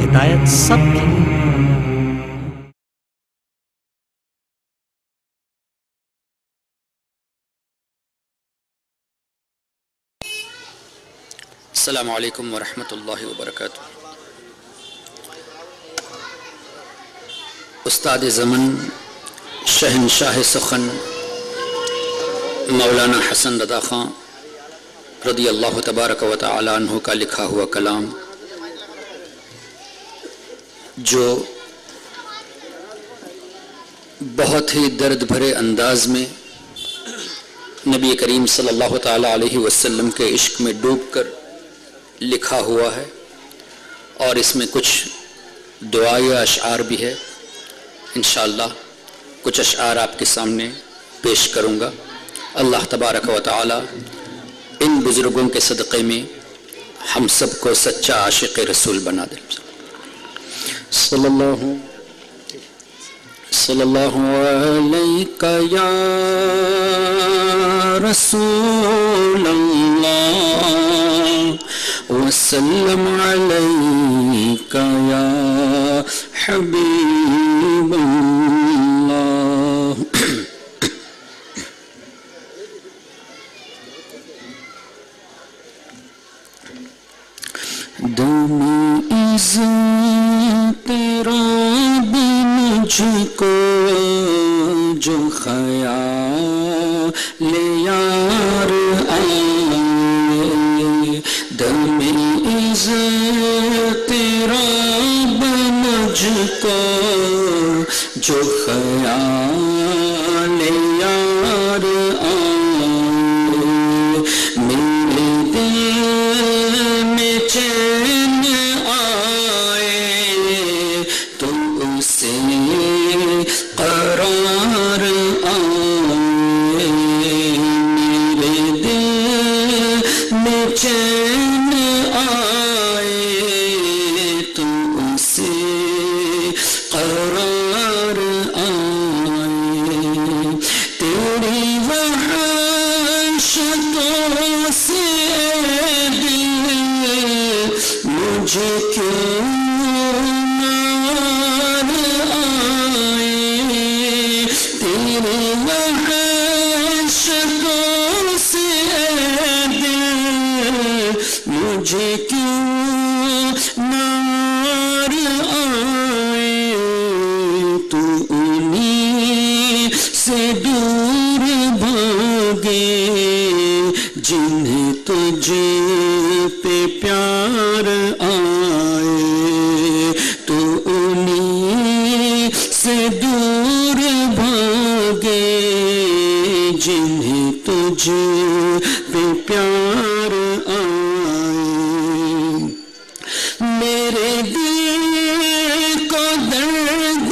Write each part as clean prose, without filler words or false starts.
ہدایت سب کی ہے۔ السلام علیکم ورحمۃ اللہ وبرکاتہ۔ استاد زمن شہنشاہ سخن مولانا حسن رضا خان رضی اللہ تبارک و تعالی عنہ کا لکھا ہوا کلام جو بہت ہی درد بھرے انداز میں نبی کریم صلی اللہ تعالی علیہ وسلم کے عشق میں ڈوب کر لکھا ہوا ہے، اور اس میں کچھ دعائے اشعار بھی ہے۔ انشاءاللہ کچھ اشعار آپ کے سامنے پیش کروں گا۔ اللہ تبارک و تعالی ان بزرگوں کے صدقے میں ہم سب کو سچا عاشق رسول بنا دے۔ صلی اللہ علیکہ یا رسول اللہ وسلم علیکہ یا حبیب اللہ۔ دم عزت تیرا بھی مجھ کو جو خیال یار آئے، دم عزت تیرا بھی مجھ کو جو خیال یار آئے، میرے دل میں چین آئے تو اسے قرار آئے، میرے دل میں چین آئے تو اسے قرار آئے، تیری وحشتوں سے دل مجھے کیوں نار آئے، تیری وحشتوں سے دل مجھے کیوں نار آئے، تو انہیں سے دور بھاگے جنہیں تجھ پہ پیار آئے، تو انہیں سے دور بھاگے جنہیں تجھ پہ پیار آئے، میرے دل کو درد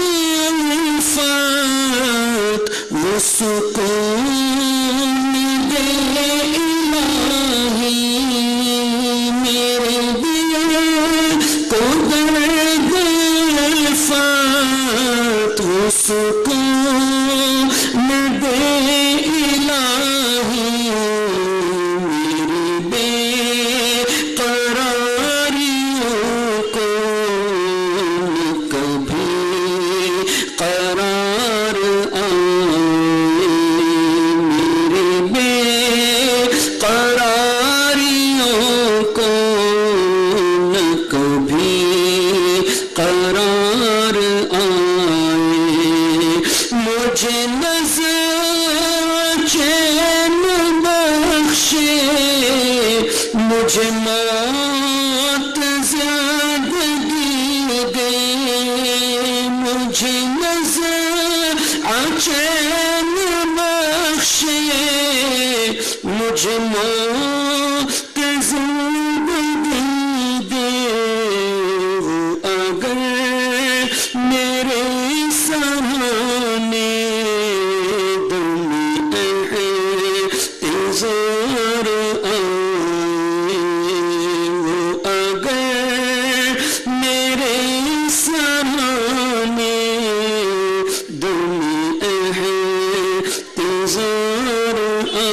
الفات وہ سکون دے الہی، میرے دل کو درد الفات وہ سکون دے الہی، میری بے قراریوں کو کبھی قرار آئے، میرے بے قراریوں کو نہ کبھی قرار آئے، مجھے نظر چین بخشے، مجھے موت زندگی دے، مجھے نظر چین بخشے، مجھے موت زندگی دے، اگر میرے سامنے دم احتضار آئے، وہ اگر میرے سامنے دم احتضار آئے،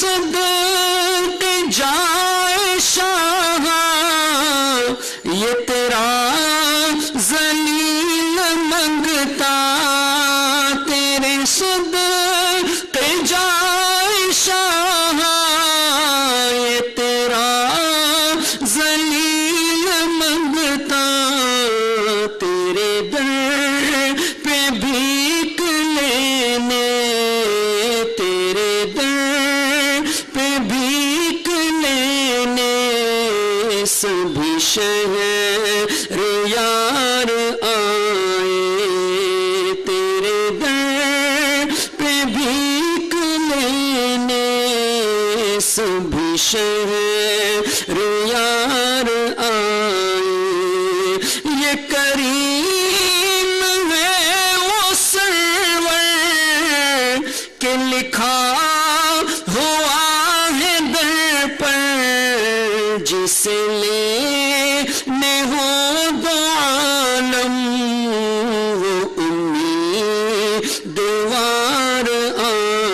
صدقے جائے شاہ یہ تیرا ذلیل منگتا تیرے صدقے جائے شاہ یہ تیرا ذلیل منگتا تیرے در پہ بھیک لینے تیرے در پہ بھیک لینے سبھی شہر یار آئے تیرے در پہ بھیک لینے سبھی شہر یار آئے یہ کریم ہے وہ سرور کہ لکھا ہوا ہے در پر جسے لینے ہو دو عالم وہ امیدوار آئے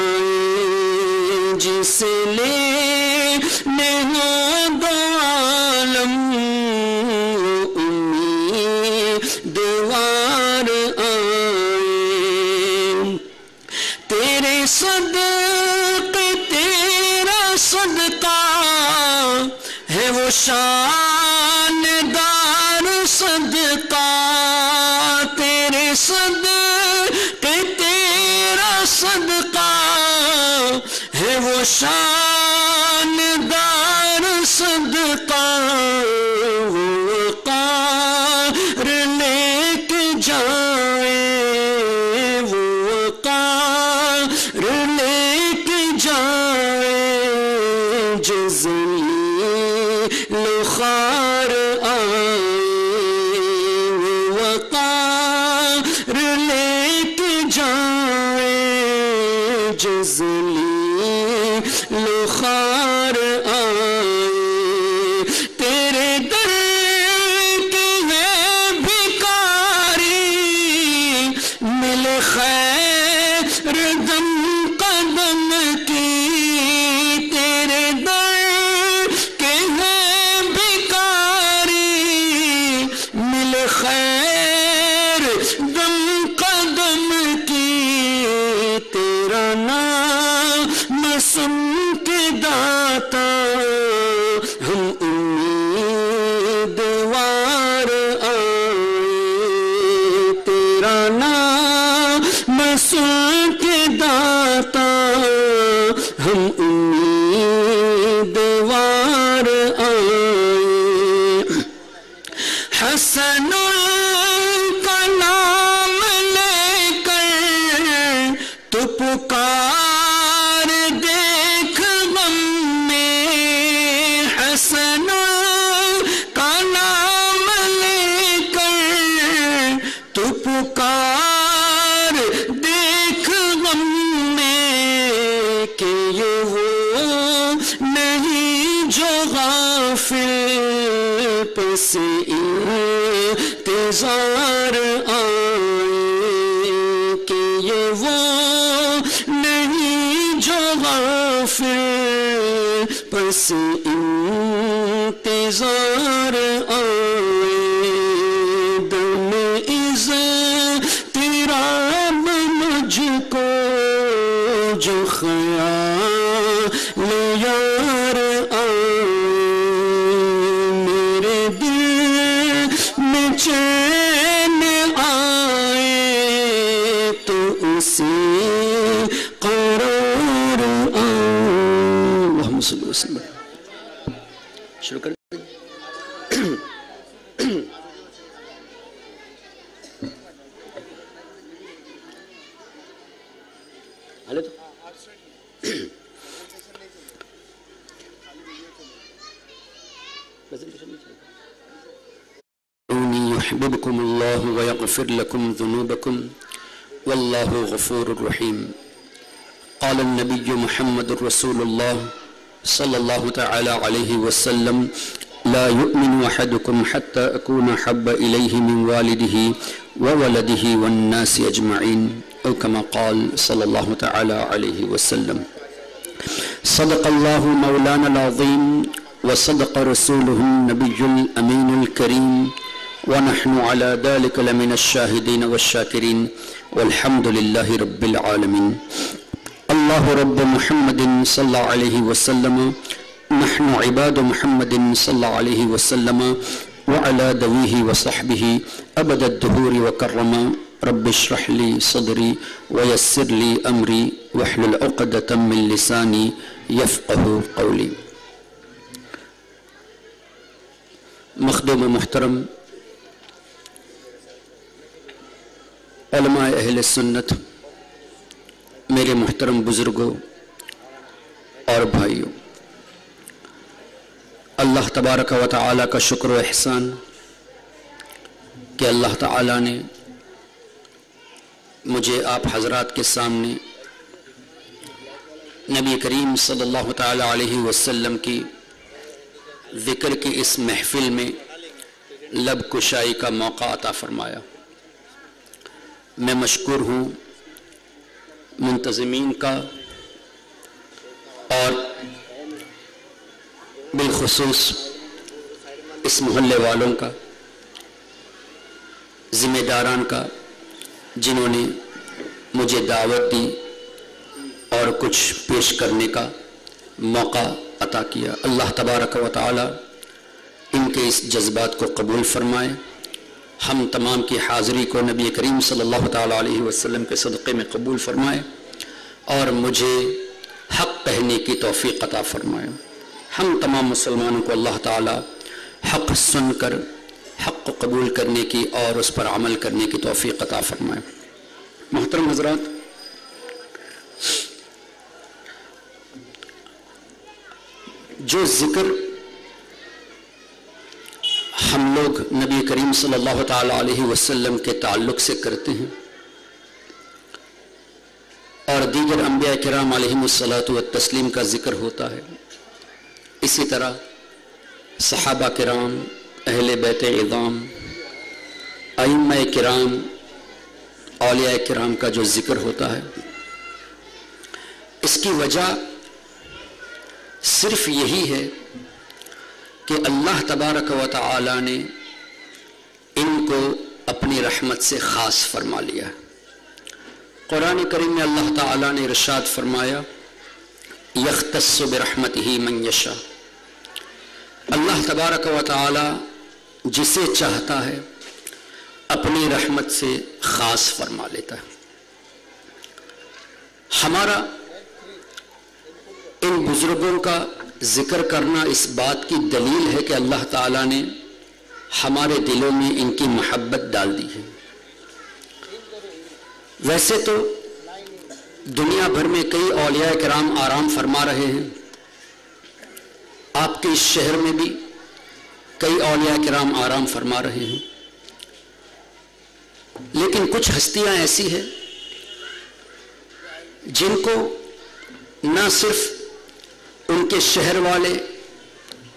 جسے لینے ہو دو عالم وہ امیدوار آئے تیرے صدقے تیرا صدقہ ہے وہ شاندار صدقہ تیرے صدقے تیرا صدقہ ہے وہ شاندار صدقہ وہ وقار لے کے جائے وہ وقار لے کے جائے جزلی لخار آئے وہ وقار لے کے جائے جزلی لخار آئے تیرے در کی ہے بھکاری ملے خیر دم قدم کی تیرے در کے ہے بھکاری ملے خیر دم قدم کی تیرا نام سن کے داتا ہم امیدوار آئے تیرا نام سن کے داتا ہم امیدوار آئے حسن کا نام لے کر تو پکار دیکھ غم میں حسن کا نام لے کر تو پکار دیکھ غم میں کہ یہ وہ نہیں جو غافل پس انتظار آئے کہ یہ وہ نہیں جو غافل پس انتظار آئے دم اضطراب مجھ کو جو خیال یار آئے میرے دل میں چین آئے تو اسے قرار آئے اللہم صلی اللہ علیہ وسلم شروع کر حالے تو يحببكم الله ويغفر لكم ذنوبكم والله غفور رحيم قال النبي محمد رسول الله صلى الله تعالى عليه وسلم لا يؤمن أحدكم حتى أكون حب إليه من والده وولده والناس أجمعين أو كما قال صلى الله تعالى عليه وسلم صدق اللہ مولانا العظیم وصدق رسوله النبی الامین الکریم ونحن على ذلك لمن الشاہدین والشاکرین والحمد للہ رب العالمین. اللہ رب محمد صلی اللہ علیہ وسلم نحن عباد محمد صلی اللہ علیہ وسلم وعلى دویہ وصحبہ ابد الدہور وکرما. رب اشرح لی صدری ویسر لی امری واحلل عقدۃ من لسانی یفقہوا قولی. مخدوم محترم علماء اہل سنت، میرے محترم بزرگوں اور بھائیوں، اللہ تبارک و تعالی کا شکر و احسان کہ اللہ تعالی نے مجھے آپ حضرات کے سامنے نبی کریم صلی اللہ تعالی علیہ وسلم کی ذکر کی اس محفل میں لب کشائی کا موقع عطا فرمایا. میں مشکور ہوں منتظمین کا اور بالخصوص اس محلے والوں کا، ذمہ داران کا، جنہوں نے مجھے دعوت دی اور کچھ پیش کرنے کا موقع عطا کیا. اللہ تبارک و تعالی ان کے اس جذبات کو قبول فرمائے. ہم تمام کی حاضری کو نبی کریم صلی اللہ تعالی علیہ وسلم کے صدقے میں قبول فرمائے اور مجھے حق کہنے کی توفیق عطا فرمائے. ہم تمام مسلمانوں کو اللہ تعالی حق سن کر حق کو قبول کرنے کی اور اس پر عمل کرنے کی توفیق عطا فرمائے. محترم حضرات، جو ذکر ہم لوگ نبی کریم صلی اللہ تعالی علیہ وسلم کے تعلق سے کرتے ہیں اور دیگر انبیاء کرام علیہم الصلاۃ والتسلیم کا ذکر ہوتا ہے، اسی طرح صحابہ کرام، اہل بیت عظام، ائمہ کرام، اولیاء کرام کا جو ذکر ہوتا ہے، اس کی وجہ صرف یہی ہے کہ اللہ تبارک و تعالی نے ان کو اپنی رحمت سے خاص فرما لیا. قرآن کریم میں اللہ تعالی نے ارشاد فرمایا یختص برحمتہ من یشاء. اللہ تبارک و تعالی جسے چاہتا ہے اپنی رحمت سے خاص فرما لیتا ہے. ہمارا ان بزرگوں کا ذکر کرنا اس بات کی دلیل ہے کہ اللہ تعالیٰ نے ہمارے دلوں میں ان کی محبت ڈال دی ہے. ویسے تو دنیا بھر میں کئی اولیاء کرام آرام فرما رہے ہیں، آپ کے اس شہر میں بھی کئی اولیاء کرام آرام فرما رہے ہیں، لیکن کچھ ہستیاں ایسی ہیں جن کو نہ صرف ان کے شہر والے،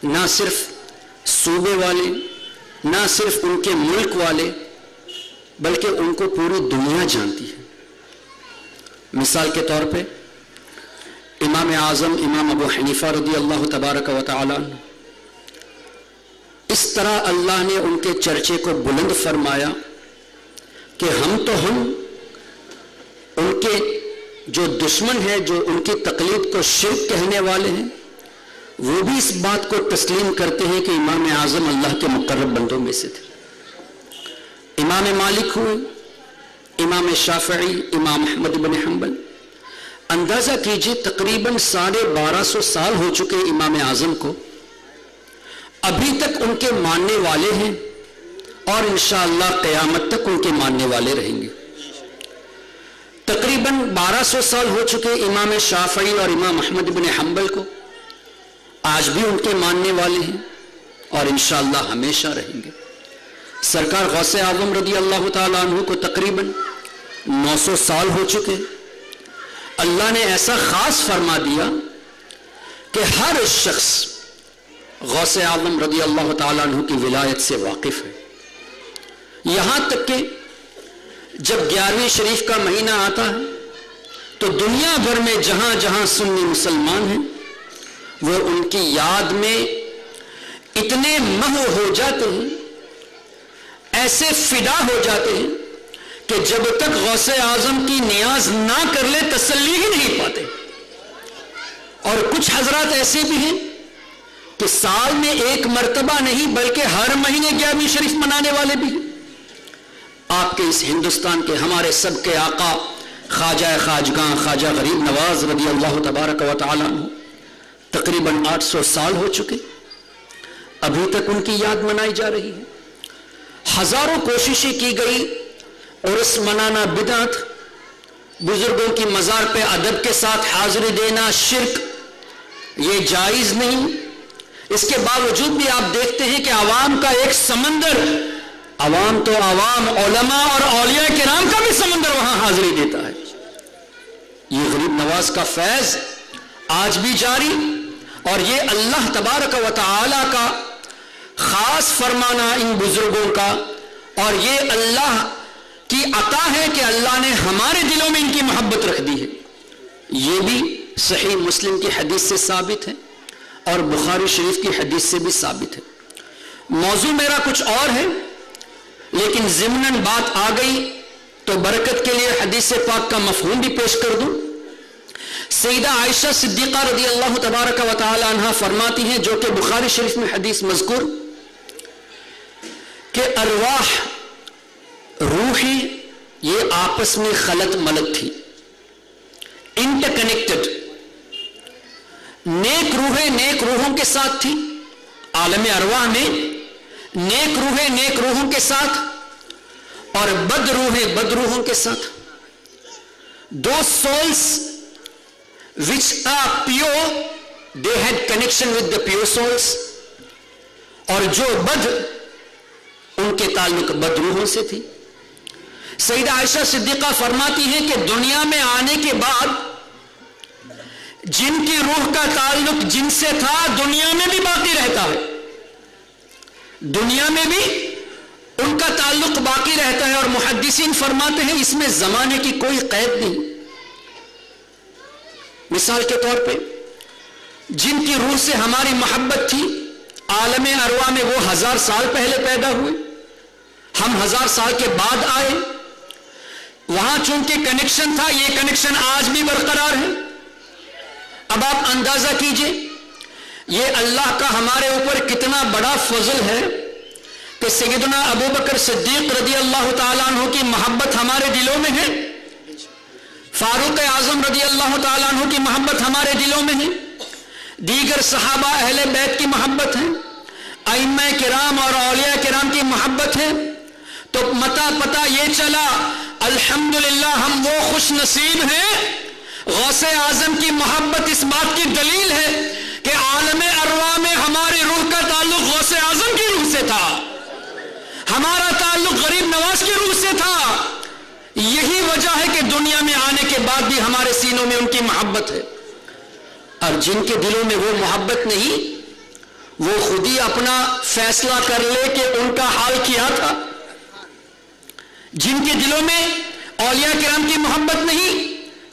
نہ صرف صوبے والے، نہ صرف ان کے ملک والے، بلکہ ان کو پوری دنیا جانتی ہے. مثال کے طور پہ امام اعظم امام ابو حنیفہ رضی اللہ تبارک و تعالی عنہ، اس طرح اللہ نے ان کے چرچے کو بلند فرمایا کہ ہم ان کے جو دشمن ہے، جو ان کی تقلید کو شرک کہنے والے ہیں، وہ بھی اس بات کو تسلیم کرتے ہیں کہ امام اعظم اللہ کے مقرب بندوں میں سے تھے. امام مالک ہوئے، امام شافعی، امام احمد بن حنبل، اندازہ کیجئے تقریباً 1250 سال ہو چکے امام اعظم کو، ابھی تک ان کے ماننے والے ہیں اور انشاءاللہ قیامت تک ان کے ماننے والے رہیں گے. تقریباً 1200 سال ہو چکے امام شافعی اور امام احمد بن حنبل کو، آج بھی ان کے ماننے والے ہیں اور انشاءاللہ ہمیشہ رہیں گے. سرکار غوث اعظم رضی اللہ تعالیٰ عنہ کو تقریباً 900 سال ہو چکے. اللہ نے ایسا خاص فرما دیا کہ ہر شخص غوث اعظم رضی اللہ تعالیٰ عنہ کی ولایت سے واقف ہے. یہاں تک کہ جب 11ویں شریف کا مہینہ آتا ہے تو دنیا بھر میں جہاں جہاں سنی مسلمان ہیں وہ ان کی یاد میں اتنے محو ہو جاتے ہیں، ایسے فدا ہو جاتے ہیں کہ جب تک غوث اعظم کی نیاز نہ کر لے تسلی ہی نہیں پاتے۔ اور کچھ حضرات ایسے بھی ہیں کہ سال میں ایک مرتبہ نہیں بلکہ ہر مہینے 11ویں شریف منانے والے بھی ہیں۔ آپ کے اس ہندوستان کے ہمارے سب کے آقا خواجہ خواجگاں خواجہ غریب نواز رضی اللہ تبارک و تعالیٰ عنہ تقریباً 800 سال ہو چکے، ابھی تک ان کی یاد منائی جا رہی ہے۔ ہزاروں کوششیں کی گئی، عرس منانا بدعت، بزرگوں کی مزار پہ ادب کے ساتھ حاضری دینا شرک، یہ جائز نہیں۔ اس کے باوجود بھی آپ دیکھتے ہیں کہ عوام کا ایک سمندر، عوام تو عوام، علماء اور اولیاء کرام کا بھی سمندر وہاں حاضری دیتا ہے۔ یہ غریب نواز کا فیض آج بھی جاری، اور یہ اللہ تبارک و تعالی کا خاص فرمانا ان بزرگوں کا، اور یہ اللہ کی عطا ہے کہ اللہ نے ہمارے دلوں میں ان کی محبت رکھ دی ہے۔ یہ بھی صحیح مسلم کی حدیث سے ثابت ہے اور بخاری شریف کی حدیث سے بھی ثابت ہے۔ موضوع میرا کچھ اور ہے، لیکن ضمناً بات آ گئی تو برکت کے لیے حدیث پاک کا مفہوم بھی پیش کر دوں۔ سیدہ عائشہ صدیقہ رضی اللہ تبارک و تعالی عنہا فرماتی ہیں، جو کہ بخاری شریف میں حدیث مذکور، کہ ارواح، روحی، یہ آپس میں خلط ملط تھی، انٹر کنیکٹڈ۔ نیک روحیں نیک روحوں کے ساتھ تھی، عالم ارواح میں نیک روحیں نیک روحوں کے ساتھ، اور بد روحیں بد روحوں کے ساتھ۔ دو souls which are pure, they had connection with the pure souls، اور جو بد، ان کے تعلق بد روحوں سے تھی۔ سیدہ عائشہ صدیقہ فرماتی ہیں کہ دنیا میں آنے کے بعد جن کی روح کا تعلق جن سے تھا دنیا میں بھی باقی رہتا ہے، دنیا میں بھی ان کا تعلق باقی رہتا ہے۔ اور محدثین فرماتے ہیں اس میں زمانے کی کوئی قید نہیں۔ مثال کے طور پہ جن کی روح سے ہماری محبت تھی عالم ارواح میں، وہ 1000 سال پہلے پیدا ہوئے، ہم 1000 سال کے بعد آئے، وہاں چونکہ کنیکشن تھا، یہ کنیکشن آج بھی برقرار ہے۔ اب آپ اندازہ کیجئے یہ اللہ کا ہمارے اوپر کتنا بڑا فضل ہے کہ سیدنا ابوبکر صدیق رضی اللہ تعالیٰ عنہ کی محبت ہمارے دلوں میں ہے، فاروق اعظم رضی اللہ تعالیٰ عنہ کی محبت ہمارے دلوں میں ہے، دیگر صحابہ اہل بیت کی محبت ہے، ائمہ کرام اور اولیاء کرام کی محبت ہے۔ تو پتہ یہ چلا الحمدللہ ہم وہ خوش نصیب ہیں، غوث اعظم کی محبت اس بات کی دلیل ہے کہ عالم ارواح میں ہماری روح کا تعلق غوث اعظم کی روح سے تھا، ہمارا تعلق غریب نواز کی روح سے تھا۔ یہی وجہ ہے کہ دنیا میں آنے کے بعد بھی ہمارے سینوں میں ان کی محبت ہے۔ اور جن کے دلوں میں وہ محبت نہیں، وہ خود ہی اپنا فیصلہ کر لے کہ ان کا حال کیا تھا۔ جن کے دلوں میں اولیاء کرام کی محبت نہیں،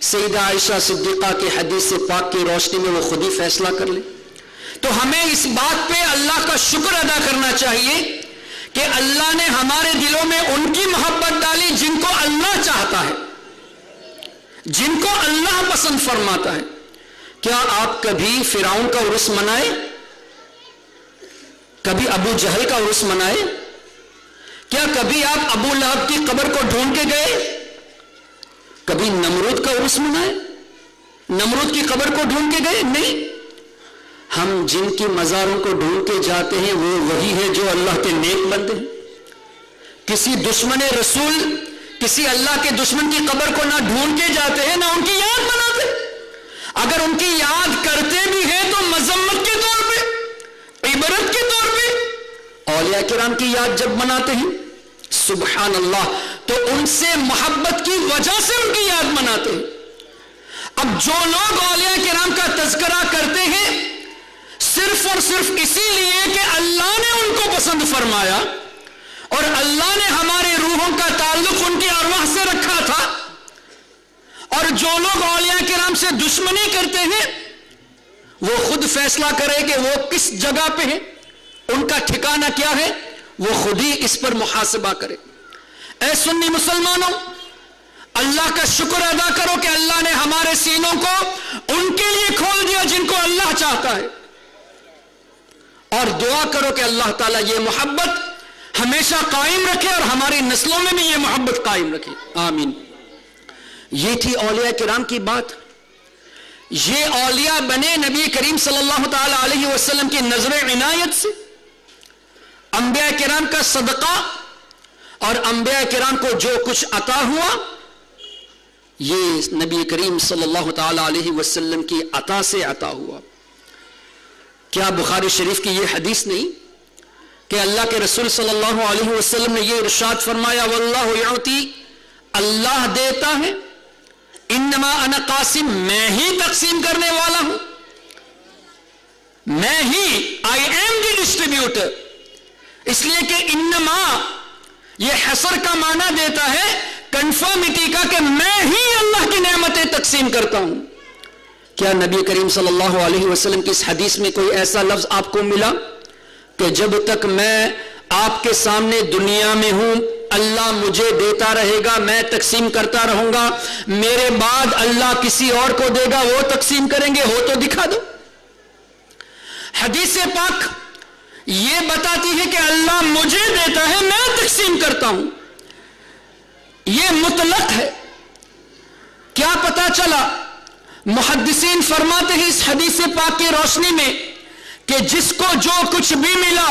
سیدہ عائشہ صدیقہ کی حدیث پاک کی روشنی میں وہ خود ہی فیصلہ کر لے۔ تو ہمیں اس بات پہ اللہ کا شکر ادا کرنا چاہیے کہ اللہ نے ہمارے دلوں میں ان کی محبت ڈالی جن کو اللہ چاہتا ہے، جن کو اللہ پسند فرماتا ہے۔ کیا آپ کبھی فرعون کا عرس منائے؟ کبھی ابو جہل کا عرس منائے؟ کیا کبھی آپ ابو لہب کی قبر کو ڈھونڈ کے گئے؟ کبھی نمرود کا عرس منائے؟ نمرود کی قبر کو ڈھونڈ کے گئے؟ نہیں۔ ہم جن کی مزاروں کو ڈھونڈ کے جاتے ہیں وہ وہی ہے جو اللہ کے نیک بندے ہیں۔ کسی دشمن رسول، کسی اللہ کے دشمن کی قبر کو نہ ڈھونڈ کے جاتے ہیں نہ ان کی یاد مناتے۔ اگر ان کی یاد کرتے بھی ہیں تو مذمت کے طور پہ، عبرت کے طور پہ۔ اولیاء کرام کی یاد جب مناتے ہیں سبحان اللہ تو ان سے محبت کی وجہ سے ان کی یاد مناتے ہیں۔ اب جو لوگ اولیاء کرام کا تذکرہ کرتے ہیں صرف اور صرف اسی لیے کہ اللہ نے ان کو پسند فرمایا اور اللہ نے ہمارے روحوں کا تعلق ان کی ارواح سے رکھا تھا، اور جو لوگ اولیاء کرام سے دشمنی کرتے ہیں وہ خود فیصلہ کرے کہ وہ کس جگہ پہ ہے، ان کا ٹھکانہ کیا ہے، وہ خود ہی اس پر محاسبہ کرے۔ اے سنی مسلمانوں، اللہ کا شکر ادا کرو کہ اللہ نے ہمارے سینوں کو ان کے لیے کھول دیا جن کو اللہ چاہتا ہے، اور دعا کرو کہ اللہ تعالیٰ یہ محبت ہمیشہ قائم رکھے اور ہماری نسلوں میں بھی یہ محبت قائم رکھے، آمین۔ یہ تھی اولیاء کرام کی بات۔ یہ اولیاء بنے نبی کریم صلی اللہ تعالی علیہ وسلم کی نظر عنایت سے، انبیاء کرام کا صدقہ، اور انبیاء کرام کو جو کچھ عطا ہوا یہ نبی کریم صلی اللہ تعالی علیہ وسلم کی عطا سے عطا ہوا۔ کیا بخاری شریف کی یہ حدیث نہیں کہ اللہ کے رسول صلی اللہ علیہ وسلم نے یہ ارشاد فرمایا، واللہ یعطی، اللہ دیتا ہے، انما انا قاسم، میں ہی تقسیم کرنے والا ہوں، میں ہی، آئی ایم دی ڈسٹریبیوٹر۔ اس لیے کہ انما یہ حصر کا معنی دیتا ہے، کنفرمیٹی کا، کہ میں ہی اللہ کی نعمتیں تقسیم کرتا ہوں۔ کیا نبی کریم صلی اللہ علیہ وسلم کی اس حدیث میں کوئی ایسا لفظ آپ کو ملا کہ جب تک میں آپ کے سامنے دنیا میں ہوں اللہ مجھے دیتا رہے گا، میں تقسیم کرتا رہوں گا، میرے بعد اللہ کسی اور کو دے گا، وہ تقسیم کریں گے؟ ہو تو دکھا دو۔ حدیث پاک یہ بتاتی ہے کہ اللہ مجھے دیتا ہے، میں تقسیم کرتا ہوں، یہ مطلق ہے۔ کیا پتا چلا؟ محدثین فرماتے ہیں اس حدیث پاک کی روشنی میں کہ جس کو جو کچھ بھی ملا،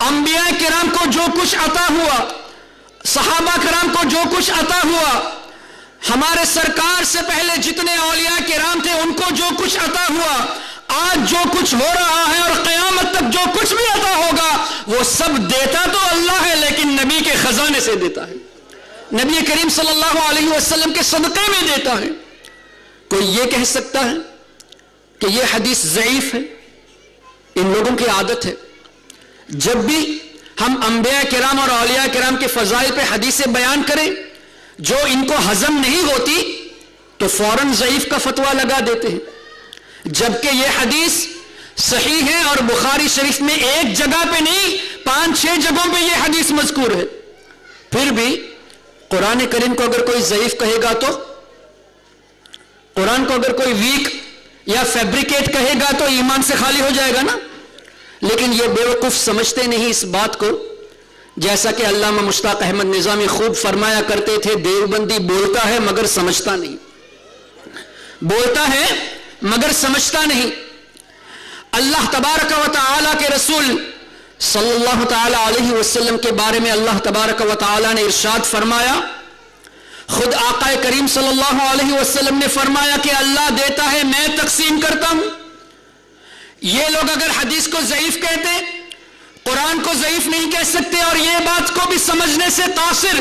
انبیاء کرام کو جو کچھ عطا ہوا، صحابہ کرام کو جو کچھ عطا ہوا، ہمارے سرکار سے پہلے جتنے اولیاء کرام تھے ان کو جو کچھ عطا ہوا، آج جو کچھ ہو رہا ہے اور قیامت تک جو کچھ بھی عطا ہوگا، وہ سب دیتا تو اللہ ہے لیکن نبی کے خزانے سے دیتا ہے، نبی کریم صلی اللہ علیہ وسلم کے صدقے میں دیتا ہے۔ کوئی یہ کہہ سکتا ہے کہ یہ حدیث ضعیف ہے؟ ان لوگوں کی عادت ہے جب بھی ہم انبیاء کرام اور اولیاء کرام کے فضائل پہ حدیثیں بیان کریں جو ان کو ہضم نہیں ہوتی تو فوراً ضعیف کا فتویٰ لگا دیتے ہیں، جبکہ یہ حدیث صحیح ہے اور بخاری شریف میں ایک جگہ پہ نہیں 5-6 جگہوں پہ یہ حدیث مذکور ہے۔ پھر بھی قرآن کریم کو اگر کوئی ضعیف کہے گا تو، قرآن کو اگر کوئی ویک یا فیبریکیٹ کہے گا تو ایمان سے خالی ہو جائے گا نا۔ لیکن یہ بیوقوف سمجھتے نہیں اس بات کو، جیسا کہ علامہ مشتاق احمد نظامی خوب فرمایا کرتے تھے، دیوبندی بولتا ہے مگر سمجھتا نہیں، بولتا ہے مگر سمجھتا نہیں۔ اللہ تبارک و تعالی کے رسول صلی اللہ تعالی علیہ وسلم کے بارے میں اللہ تبارک و تعالی نے ارشاد فرمایا، خود آقا کریم صلی اللہ علیہ وسلم نے فرمایا کہ اللہ دیتا ہے، میں تقسیم کرتا ہوں۔ یہ لوگ اگر حدیث کو ضعیف کہتے، قرآن کو ضعیف نہیں کہہ سکتے، اور یہ بات کو بھی سمجھنے سے قاصر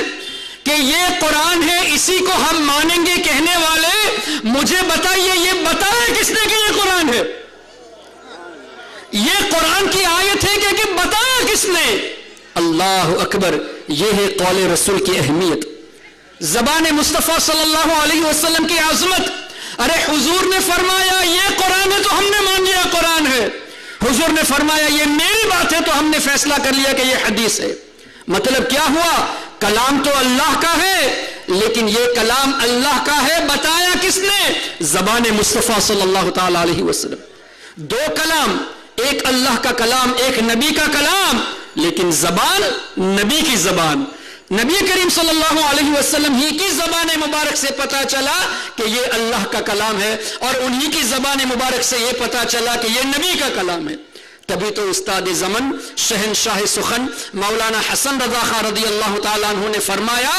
کہ یہ قرآن ہے اسی کو ہم مانیں گے کہنے والے، مجھے بتائیے یہ بتایا کس نے کہ یہ قرآن ہے؟ یہ قرآن کی آیت ہے کہ بتایا کس نے؟ اللہ اکبر! یہ ہے قول رسول کی اہمیت، زبان مصطفیٰ صلی اللہ علیہ وسلم کی عظمت۔ ارے حضور نے فرمایا یہ قرآن ہے تو ہم نے مان لیا قرآن ہے، حضور نے فرمایا یہ میری بات ہے تو ہم نے فیصلہ کر لیا کہ یہ حدیث ہے۔ مطلب کیا ہوا؟ کلام تو اللہ کا ہے لیکن یہ کلام اللہ کا ہے بتایا کس نے؟ زبان مصطفیٰ صلی اللہ تعالی علیہ وسلم۔ دو کلام، ایک اللہ کا کلام، ایک نبی کا کلام، لیکن زبان نبی کی زبان، نبی کریم صلی اللہ علیہ وسلم ہی کی زبان مبارک سے پتا چلا کہ یہ اللہ کا کلام ہے، اور انہی کی زبان مبارک سے یہ پتا چلا کہ یہ نبی کا کلام ہے۔ تبھی تو استاد زمن شہنشاہ سخن مولانا حسن رضا خان رضی اللہ تعالیٰ عنہ نے فرمایا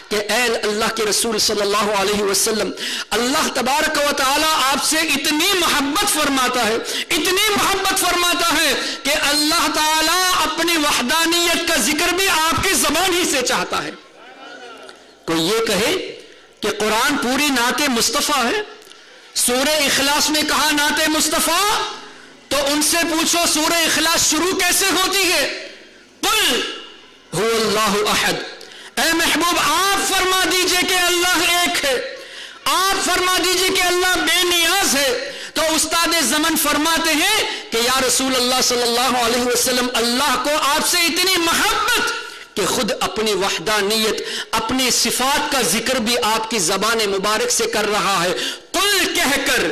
کہ اے اللہ کے رسول صلی اللہ علیہ وسلم، اللہ تبارک و تعالیٰ آپ سے اتنی محبت فرماتا ہے، اتنی محبت فرماتا ہے کہ اللہ تعالیٰ اپنی وحدانیت کا ذکر بھی آپ کی زبان ہی سے چاہتا ہے۔ کوئی یہ کہے کہ قرآن پوری نعت مصطفیٰ ہے، سورہ اخلاص میں کہا نعت مصطفیٰ، تو ان سے پوچھو سورہ اخلاص شروع کیسے ہوتی ہے؟ قل هو اللہ احد، اے محبوب آپ فرما دیجئے کہ اللہ ایک ہے، آپ فرما دیجئے کہ اللہ بے نیاز ہے۔ تو استاد امجاد زمن فرماتے ہیں کہ یا رسول اللہ صلی اللہ علیہ وسلم، اللہ کو آپ سے اتنی محبت کہ خود اپنی وحدانیت، اپنی صفات کا ذکر بھی آپ کی زبان مبارک سے کر رہا ہے۔ قل کہہ کر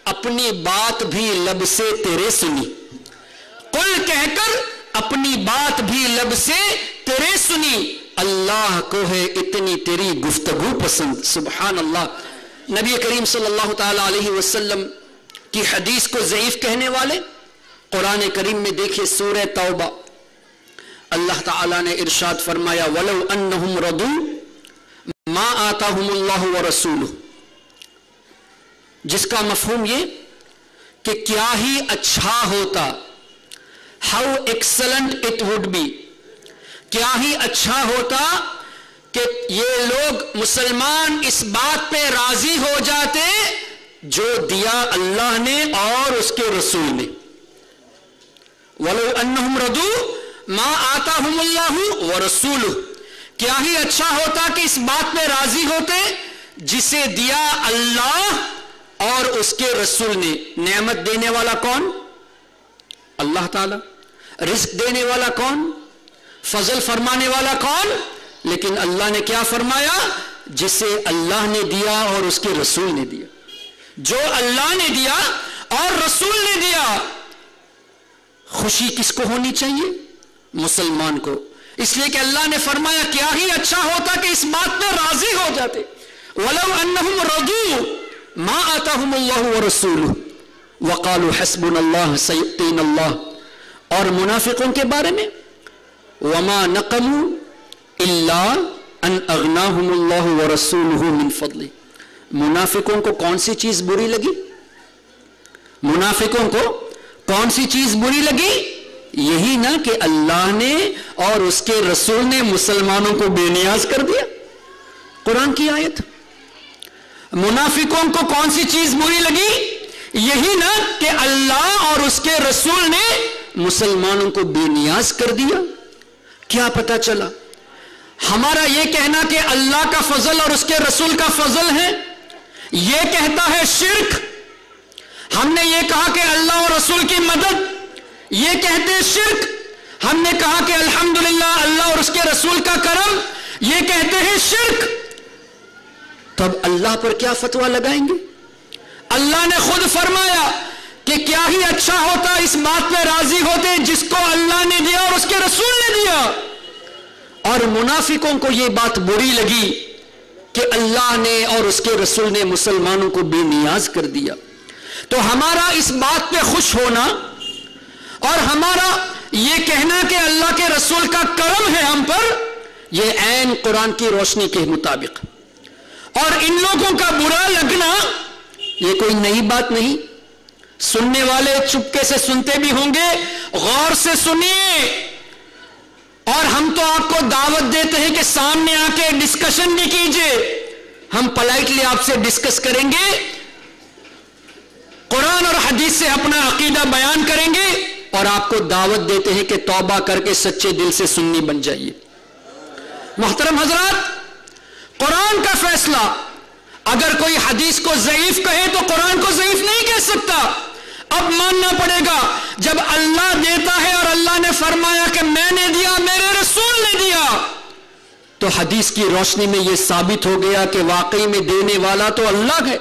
اپنی بات بھی لب سے تیرے سنی، قل کہہ کر اپنی بات بھی لب سے تیرے سنی، اللہ کو ہے اتنی تیری گفتگو پسند۔ سبحان اللہ۔ نبی کریم صلی اللہ تعالی علیہ وسلم کی حدیث کو ضعیف کہنے والے قرآن کریم میں دیکھیں سورہ توبہ، اللہ تعالیٰ نے ارشاد فرمایا وَلَوْ أَنَّهُمْ رَضُوا مَا آتَاهُمُ اللَّهُ وَرَسُولُهُ، جس کا مفہوم یہ کہ کیا ہی اچھا ہوتا، how excellent it would be، کیا ہی اچھا ہوتا کہ یہ لوگ مسلمان اس بات پہ راضی ہو جاتے جو دیا اللہ نے اور اس کے رسول نے۔ وَلَوْ أَنَّهُمْ رَضُوا مَا آتَاهُمُ اللَّهُ وَرَسُولُهُ، کیا ہی اچھا ہوتا کہ اس بات پہ راضی ہوتے جسے دیا اللہ اور اس کے رسول نے۔ نعمت دینے والا کون؟ اللہ تعالی۔ رزق دینے والا کون؟ فضل فرمانے والا کون؟ لیکن اللہ نے کیا فرمایا؟ جسے اللہ نے دیا اور اس کے رسول نے دیا۔ جو اللہ نے دیا اور رسول نے دیا، خوشی کس کو ہونی چاہیے؟ مسلمان کو۔ اس لیے کہ اللہ نے فرمایا کیا ہی اچھا ہوتا کہ اس بات پہ راضی ہو جاتے۔ وَلَوْ أَنَّهُمْ رَضُوا مَا آتَاهُمُ اللَّهُ وَرَسُولُهُ وَقَالُوا حَسْبُنَا اللَّهُ سَيُؤْتِينَا اللَّهُ۔ اور منافقوں کے بارے میں وَمَا نَقَمُوا إِلَّا أَنْ أَغْنَاهُمُ اللَّهُ وَرَسُولُهُ مِنْ فَضْلِهِ۔ منافقوں کو کون سی چیز بری لگی؟ منافقوں کو کون سی چیز بری لگی؟ یہی نا کہ اللہ نے اور اس کے رسول نے مسلمانوں کو بے نیاز کر دیا۔ قرآن کی آیت۔ منافقوں کو کون سی چیز بری لگی؟ یہی نا کہ اللہ اور اس کے رسول نے مسلمانوں کو بے نیاز کر دیا۔ کیا پتہ چلا؟ ہمارا یہ کہنا کہ اللہ کا فضل اور اس کے رسول کا فضل ہے، یہ کہتا ہے شرک۔ ہم نے یہ کہا کہ اللہ اور رسول کی مدد، یہ کہتے شرک۔ ہم نے کہا کہ الحمدللہ اللہ اور اس کے رسول کا کرم، یہ کہتے ہیں شرک۔ تب اللہ پر کیا فتویٰ لگائیں گے؟ اللہ نے خود فرمایا کہ کیا ہی اچھا ہوتا اس بات پہ راضی ہوتے جس کو اللہ نے دیا اور اس کے رسول نے دیا۔ اور منافقوں کو یہ بات بری لگی کہ اللہ نے اور اس کے رسول نے مسلمانوں کو بے نیاز کر دیا۔ تو ہمارا اس بات پہ خوش ہونا اور ہمارا یہ کہنا کہ اللہ کے رسول کا کرم ہے ہم پر، یہ عین قرآن کی روشنی کے مطابق۔ اور ان لوگوں کا برا لگنا یہ کوئی نئی بات نہیں۔ سننے والے چپکے سے سنتے بھی ہوں گے، غور سے سنیے۔ اور ہم تو آپ کو دعوت دیتے ہیں کہ سامنے آ کے ڈسکشن بھی کیجئے، ہم پلائٹلی آپ سے ڈسکس کریں گے، قرآن اور حدیث سے اپنا عقیدہ بیان کریں گے، اور آپ کو دعوت دیتے ہیں کہ توبہ کر کے سچے دل سے سنی بن جائیے۔ محترم حضرات، قرآن کا فیصلہ، اگر کوئی حدیث کو ضعیف کہے تو قرآن کو ضعیف نہیں کہہ سکتا۔ اب ماننا پڑے گا جب اللہ دیتا ہے اور اللہ نے فرمایا کہ میں نے دیا، میرے رسول نے دیا، تو حدیث کی روشنی میں یہ ثابت ہو گیا کہ واقعی میں دینے والا تو اللہ ہے،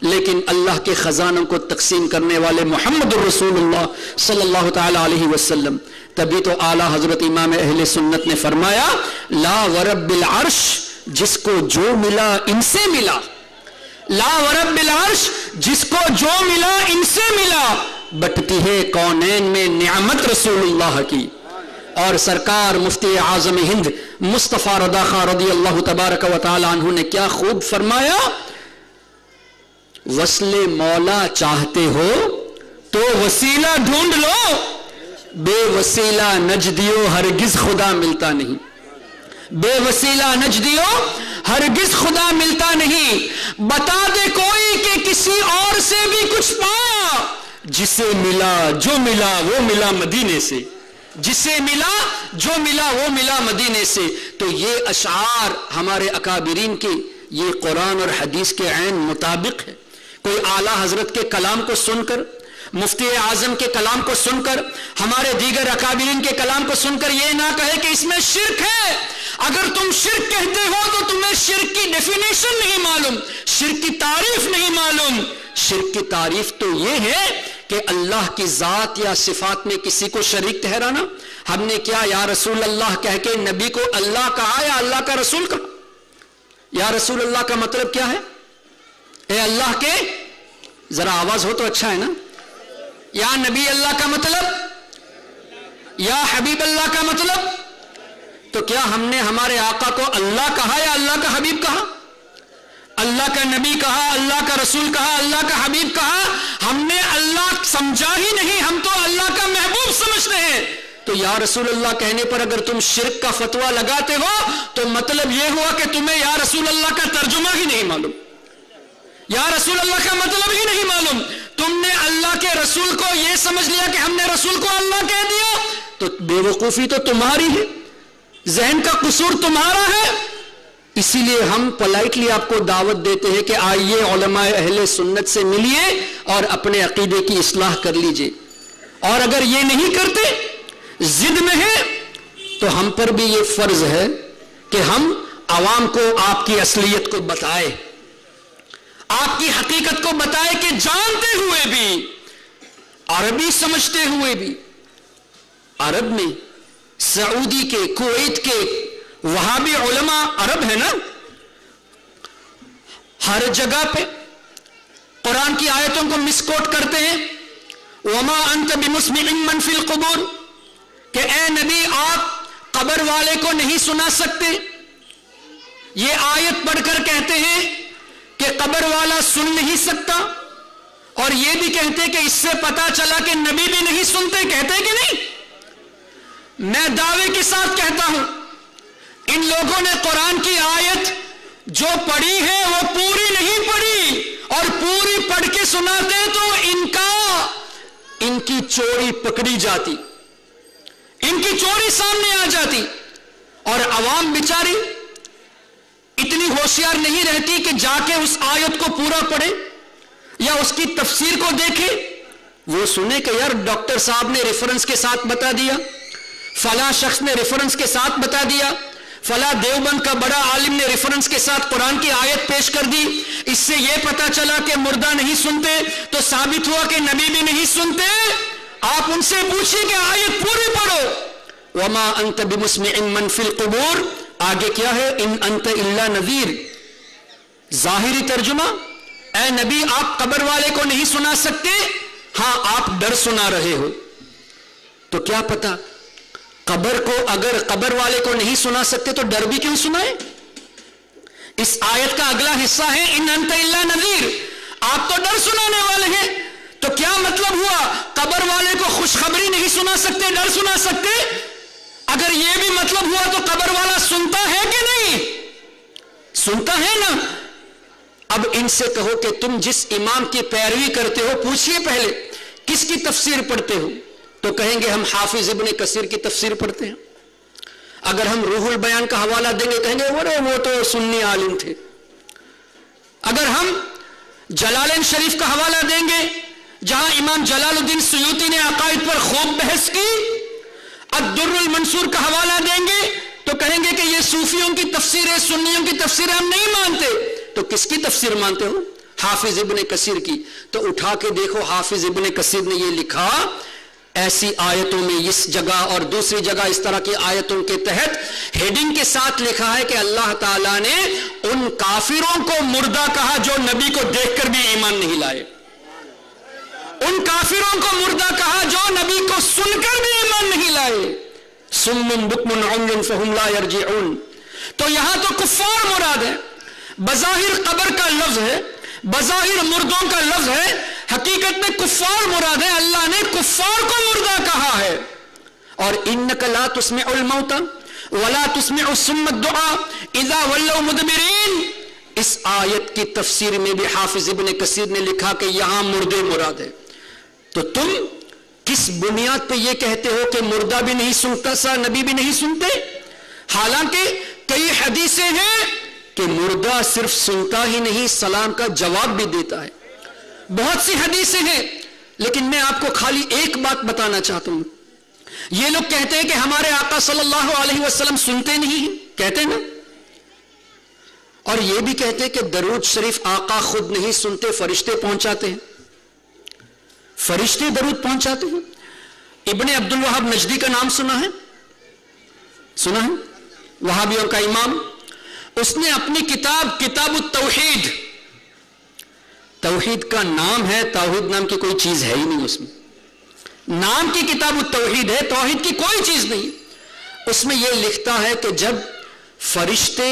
لیکن اللہ کے خزانوں کو تقسیم کرنے والے محمد الرسول اللہ صلی اللہ تعالی علیہ وسلم۔ تبھی تو اعلیٰ حضرت امام اہل سنت نے فرمایا لا ورب العرش، جس کو جو ملا ان سے ملا، لا ورب العرش، جس کو جو ملا ان سے ملا، بٹتی ہے کونین میں نعمت رسول اللہ کی۔ اور سرکار مفتی اعظم ہند مصطفیٰ رضا خان رضی اللہ تبارک و تعالی عنہ نے کیا خوب فرمایا، وصل مولا چاہتے ہو تو وسیلہ ڈھونڈ لو، بے وسیلہ نجدیو ہرگز خدا ملتا نہیں، بے وسیلہ نجدیو ہرگز خدا ملتا نہیں۔ بتا دے کوئی کہ کسی اور سے بھی کچھ پایا، جسے ملا جو ملا وہ ملا مدینے سے، جسے ملا جو ملا وہ ملا مدینے سے۔ تو یہ اشعار ہمارے اکابرین کے یہ قرآن اور حدیث کے عین مطابق ہے۔ کوئی اعلیٰ حضرت کے کلام کو سن کر مفتی اعظم کے کلام کو سن کر، ہمارے دیگر اکابرین کے کلام کو سن کر یہ نہ کہے کہ اس میں شرک ہے۔ اگر تم شرک کہتے ہو تو تمہیں شرک کی ڈیفینیشن نہیں معلوم، شرک کی تعریف نہیں معلوم۔ شرک کی تعریف تو یہ ہے کہ اللہ کی ذات یا صفات میں کسی کو شریک ٹھہرانا۔ ہم نے کیا یا رسول اللہ کہہ کے نبی کو اللہ کہا یا اللہ کا رسول کہا؟ یا رسول اللہ کا مطلب کیا ہے؟ اے اللہ کے، ذرا آواز ہو تو اچھا ہے نا۔ یا نبی اللہ کا مطلب، یا حبیب اللہ کا مطلب۔ تو کیا ہم نے ہمارے آقا کو اللہ کہا یا اللہ کا حبیب کہا؟ اللہ کا نبی کہا، اللہ کا رسول کہا، اللہ کا حبیب کہا؟ ہم نے اللہ سمجھا ہی نہیں، ہم تو اللہ کا محبوب سمجھتے ہیں۔ تو یا رسول اللہ کہنے پر اگر تم شرک کا فتویٰ لگاتے ہو تو مطلب یہ ہوا کہ تمہیں یا رسول اللہ کا ترجمہ ہی نہیں معلوم، یا رسول اللہ کا مطلب ہی نہیں معلوم۔ تم نے اللہ کے رسول کو یہ سمجھ لیا کہ ہم نے رسول کو اللہ کہہ دیا، تو بے وقوفی تو تمہاری ہے، ذہن کا قصور تمہارا ہے۔ اسی لیے ہم پولائٹلی آپ کو دعوت دیتے ہیں کہ آئیے علماء اہل سنت سے ملیے اور اپنے عقیدے کی اصلاح کر لیجئے۔ اور اگر یہ نہیں کرتے، ضد میں ہے، تو ہم پر بھی یہ فرض ہے کہ ہم عوام کو آپ کی اصلیت کو بتائے، آپ کی حقیقت کو بتائے کہ جانتے ہوئے بھی، عربی سمجھتے ہوئے بھی، عرب میں سعودی کے، کویت کے وہابی علماء عرب ہے نا، ہر جگہ پہ قرآن کی آیتوں کو مس کوٹ کرتے ہیں۔ وَمَا أَنْتَ بِمُسْمِعٍ مَّن فِي الْقُبُورِ، کہ اے نبی آپ قبر والے کو نہیں سنا سکتے۔ یہ آیت پڑھ کر کہتے ہیں کہ قبر والا سن نہیں سکتا، اور یہ بھی کہتے کہ اس سے پتا چلا کہ نبی بھی نہیں سنتے، کہتے کہ نہیں؟ میں دعوے کے ساتھ کہتا ہوں ان لوگوں نے قرآن کی آیت جو پڑھی ہے وہ پوری نہیں پڑھی، اور پوری پڑھ کے سناتے تو ان کی چوری پکڑی جاتی، ان کی چوری سامنے آ جاتی، اور عوام بیچاری اتنی ہوشیار نہیں رہتی کہ جا کے اس آیت کو پورا پڑھے یا اس کی تفسیر کو دیکھے۔ وہ سنے کہ یار ڈاکٹر صاحب نے ریفرنس کے ساتھ بتا دیا، فلاں شخص نے ریفرنس کے ساتھ بتا دیا، فلاں دیوبند کا بڑا عالم نے ریفرنس کے ساتھ قرآن کی آیت پیش کر دی، اس سے یہ پتا چلا کہ مردہ نہیں سنتے، تو ثابت ہوا کہ نبی بھی نہیں سنتے۔ آپ ان سے پوچھیں کہ آیت پوری پڑھو۔ وما انت بمسمع من فی القبور، آگے کیا ہے؟ ان انت الا نذیر۔ ظاہری ترجمہ، اے نبی آپ قبر والے کو نہیں سنا سکتے، ہاں آپ ڈر سنا رہے ہو۔ تو کیا پتا قبر کو، اگر قبر والے کو نہیں سنا سکتے تو ڈر بھی کیوں سنائے؟ اس آیت کا اگلا حصہ ہے ان انت الا نذیر، آپ تو ڈر سنانے والے ہیں۔ تو کیا مطلب ہوا؟ قبر والے کو خوشخبری نہیں سنا سکتے، ڈر سنا سکتے؟ اگر یہ بھی مطلب ہوا تو قبر والا سنتا ہے کہ نہیں؟ سنتا ہے نا۔ اب ان سے کہو کہ تم جس امام کی پیروی کرتے ہو پوچھئے پہلے کس کی تفسیر پڑھتے ہو، تو کہیں گے ہم حافظ ابن کثیر کی تفسیر پڑھتے ہیں۔ اگر ہم روح البیان کا حوالہ دیں گے کہیں گے وہ تو سنی عالم تھے۔ اگر ہم جلالین شریف کا حوالہ دیں گے جہاں امام جلال الدین سیوطی نے عقائد پر خوب بحث کی، الدر المنصور کا حوالہ دیں گے تو کہیں گے کہ یہ صوفیوں کی تفسیر ہے، سنیوں کی تفسیر ہم نہیں مانتے۔ تو کس کی تفسیر مانتے ہو؟ حافظ ابن کثیر کی۔ تو اٹھا کے دیکھو حافظ ابن کثیر نے یہ لکھا، ایسی آیتوں میں اس جگہ اور دوسری جگہ اس طرح کی آیتوں کے تحت ہیڈنگ کے ساتھ لکھا ہے کہ اللہ تعالیٰ نے ان کافروں کو مردہ کہا جو نبی کو دیکھ کر بھی ایمان نہیں لائے، ان کافروں کو مردہ کہا جو نبی کو سن کر بھی ایمان نہیں لائے۔ صم بکم عمی فہم لا یرجعون۔ تو یہاں تو کفار مراد ہے، بظاہر قبر کا لفظ ہے، بظاہر مردوں کا لفظ ہے، حقیقت میں کفار مراد ہے۔ اللہ نے کفار کو مردہ کہا ہے۔ اور انک لا تسمع الموتى ولا تسمع الصم الدعاء اذا ولوا مدبرین، اس آیت کی تفسیر میں بھی حافظ ابن کثیر نے لکھا کہ یہاں مردے مراد ہے۔ تو تم کس بنیاد پہ یہ کہتے ہو کہ مردہ بھی نہیں سنتا سا، نبی بھی نہیں سنتے؟ حالانکہ کئی حدیثیں ہیں کہ مردہ صرف سنتا ہی نہیں، سلام کا جواب بھی دیتا ہے۔ بہت سی حدیثیں ہیں لیکن میں آپ کو خالی ایک بات بتانا چاہتا ہوں. یہ لوگ کہتے ہیں کہ ہمارے آقا صلی اللہ علیہ وسلم سنتے نہیں ہیں، کہتے نا، اور یہ بھی کہتے ہیں کہ درود شریف آقا خود نہیں سنتے، فرشتے پہنچاتے ہیں. فرشتے درود پہنچاتے ہیں. ابن عبد الوہاب نجدی کا نام سنا ہے؟ سنا ہے؟ وہابیوں کا امام. اس نے اپنی کتاب کتاب التوحید، توحید کا نام ہے، توحید نام کی کوئی چیز ہے ہی نہیں اس میں، نام کی کتاب التوحید ہے، توحید کی کوئی چیز نہیں. اس میں یہ لکھتا ہے کہ جب فرشتے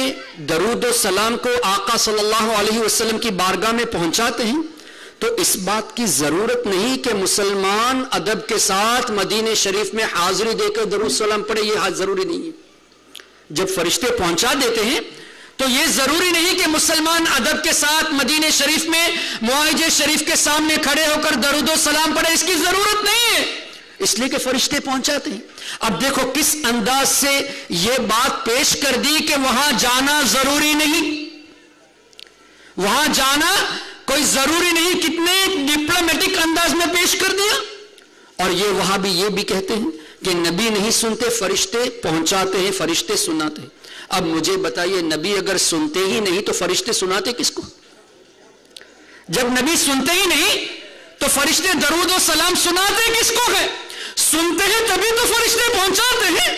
درود و سلام کو آقا صلی اللہ علیہ وسلم کی بارگاہ میں پہنچاتے ہیں تو اس بات کی ضرورت نہیں کہ مسلمان ادب کے ساتھ مدینہ شریف میں حاضری دے کر درود سلام پڑھے، یہ ضروری نہیں ہے. جب فرشتے پہنچا دیتے ہیں تو یہ ضروری نہیں کہ مسلمان ادب کے ساتھ مدینہ شریف میں معاہدے شریف کے سامنے کھڑے ہو کر درود و سلام پڑھے، اس کی ضرورت نہیں ہے، اس لیے کہ فرشتے پہنچاتے ہیں. اب دیکھو کس انداز سے یہ بات پیش کر دی کہ وہاں جانا ضروری نہیں، وہاں جانا کوئی ضروری نہیں، کتنے ڈپلومیٹک انداز میں پیش کر دیا. اور یہ وہاں بھی یہ بھی کہتے ہیں کہ نبی نہیں سنتے، فرشتے پہنچاتے ہیں، فرشتے سناتے ہیں. اب مجھے بتائیے، نبی اگر سنتے ہی نہیں تو فرشتے سناتے کس کو؟ جب نبی سنتے ہی نہیں تو فرشتے درود و سلام سناتے کس کو ہے؟ سنتے ہیں تبھی تو فرشتے پہنچاتے ہیں.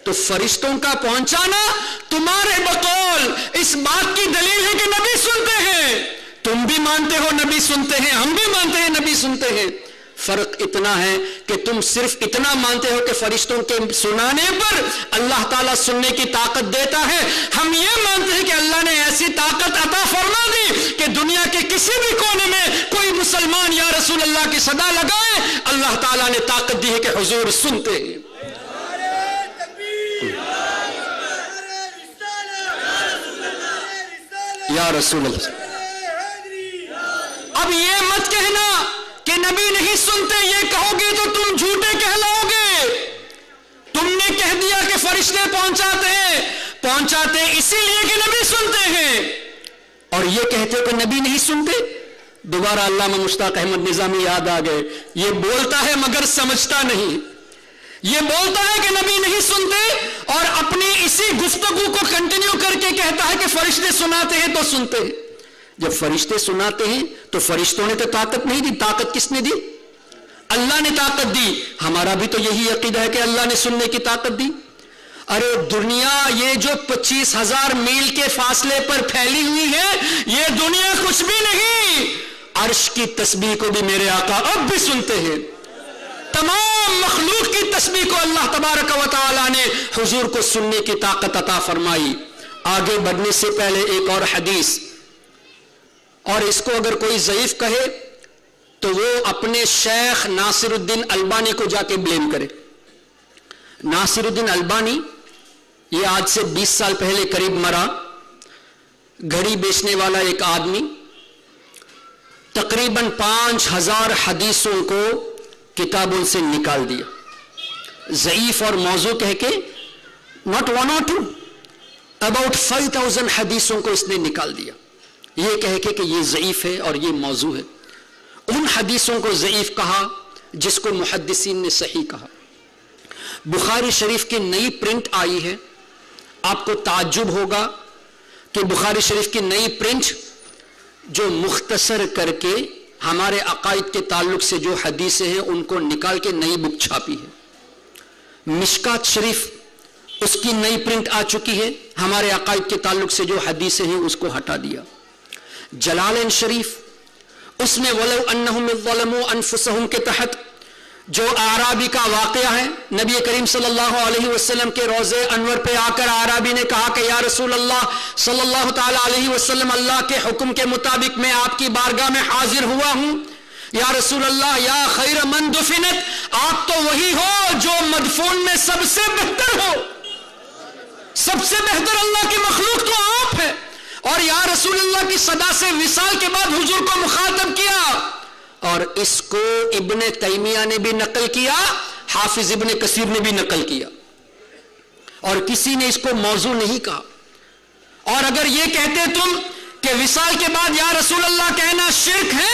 تو فرشتوں کا پہنچانا تمہارے بقول اس بات کی دلیل ہے کہ نبی سنتے ہیں. تم بھی مانتے ہو نبی سنتے ہیں، ہم بھی مانتے ہیں نبی سنتے ہیں. فرق اتنا ہے کہ تم صرف اتنا مانتے ہو کہ فرشتوں کے سنانے پر اللہ تعالیٰ سننے کی طاقت دیتا ہے. ہم یہ مانتے ہیں کہ اللہ نے ایسی طاقت عطا فرما دی کہ دنیا کے کسی بھی کونے میں کوئی مسلمان یا رسول اللہ کی صدا لگائے، اللہ تعالیٰ نے طاقت دی ہے کہ حضور سنتے ہیں. یا رسول اللہ. اب یہ مت کہنا کہ نبی نہیں سنتے، یہ کہو گے تو تم جھوٹے کہلاؤ گے. تم نے کہہ دیا کہ فرشتے پہنچاتے ہیں، پہنچاتے اسی لیے کہ نبی سنتے ہیں، اور یہ کہتے ہو کہ نبی نہیں سنتے. دوبارہ علامہ مشتاق احمد نظامی یاد آ گئے. یہ بولتا ہے مگر سمجھتا نہیں. یہ بولتا ہے کہ نبی نہیں سنتے اور اپنی اسی گفتگو کو کنٹینیو کر کے کہتا ہے کہ فرشتے سناتے ہیں تو سنتے ہیں. جب فرشتے سناتے ہیں تو فرشتوں نے تو طاقت نہیں دی، طاقت کس نے دی؟ اللہ نے طاقت دی. ہمارا بھی تو یہی عقیدہ ہے کہ اللہ نے سننے کی طاقت دی. ارے دنیا یہ جو 25,000 میل کے فاصلے پر پھیلی ہوئی ہے، یہ دنیا کچھ بھی نہیں. عرش کی تسبیح کو بھی میرے آقا اب بھی سنتے ہیں. تمام مخلوق کی تسبیح کو اللہ تبارک و تعالی نے حضور کو سننے کی طاقت عطا فرمائی. آگے بڑھنے سے پہلے ایک اور حدیث، اور اس کو اگر کوئی ضعیف کہے تو وہ اپنے شیخ ناصر الدین البانی کو جا کے بلیم کرے. ناصر الدین البانی یہ آج سے 20 سال پہلے قریب مرا. گھڑی بیچنے والا ایک آدمی تقریباً 5,000 حدیثوں کو کتابوں سے نکال دیا، ضعیف اور موضوع کہہ کے. not 1 or 2، about 5,000 حدیثوں کو اس نے نکال دیا، یہ کہہ کے کہ یہ ضعیف ہے اور یہ موضوع ہے. ان حدیثوں کو ضعیف کہا جس کو محدثین نے صحیح کہا. بخاری شریف کی نئی پرنٹ آئی ہے. آپ کو تعجب ہوگا کہ بخاری شریف کی نئی پرنٹ جو مختصر کر کے ہمارے عقائد کے تعلق سے جو حدیثیں ہیں ان کو نکال کے نئی بک چھاپی ہے. مشکات شریف اس کی نئی پرنٹ آ چکی ہے، ہمارے عقائد کے تعلق سے جو حدیثیں ہیں اس کو ہٹا دیا. جلالین شریف اس میں وَلَوْ أَنَّهُمْ ظَلَمُوا أَنفُسَهُمْ کے تحت جو اعرابی کا واقعہ ہے، نبی کریم صلی اللہ علیہ وسلم کے روضے انور پہ آ کر اعرابی نے کہا کہ یا رسول اللہ صلی اللہ تعالی علیہ وسلم، اللہ کے حکم کے مطابق میں آپ کی بارگاہ میں حاضر ہوا ہوں. یا رسول اللہ یا خیر من دفنت، آپ تو وہی ہو جو مدفون میں سب سے بہتر ہو، سب سے بہتر اللہ کی مخلوق تو آپ ہے. اور یا رسول اللہ کی صدا سے وصال کے بعد حضور کو مخاطب کیا، اور اس کو ابن تیمیہ نے بھی نقل کیا، حافظ ابن کثیر نے بھی نقل کیا، اور کسی نے اس کو موضوع نہیں کہا. اور اگر یہ کہتے تم کہ وصال کے بعد یا رسول اللہ کہنا شرک ہے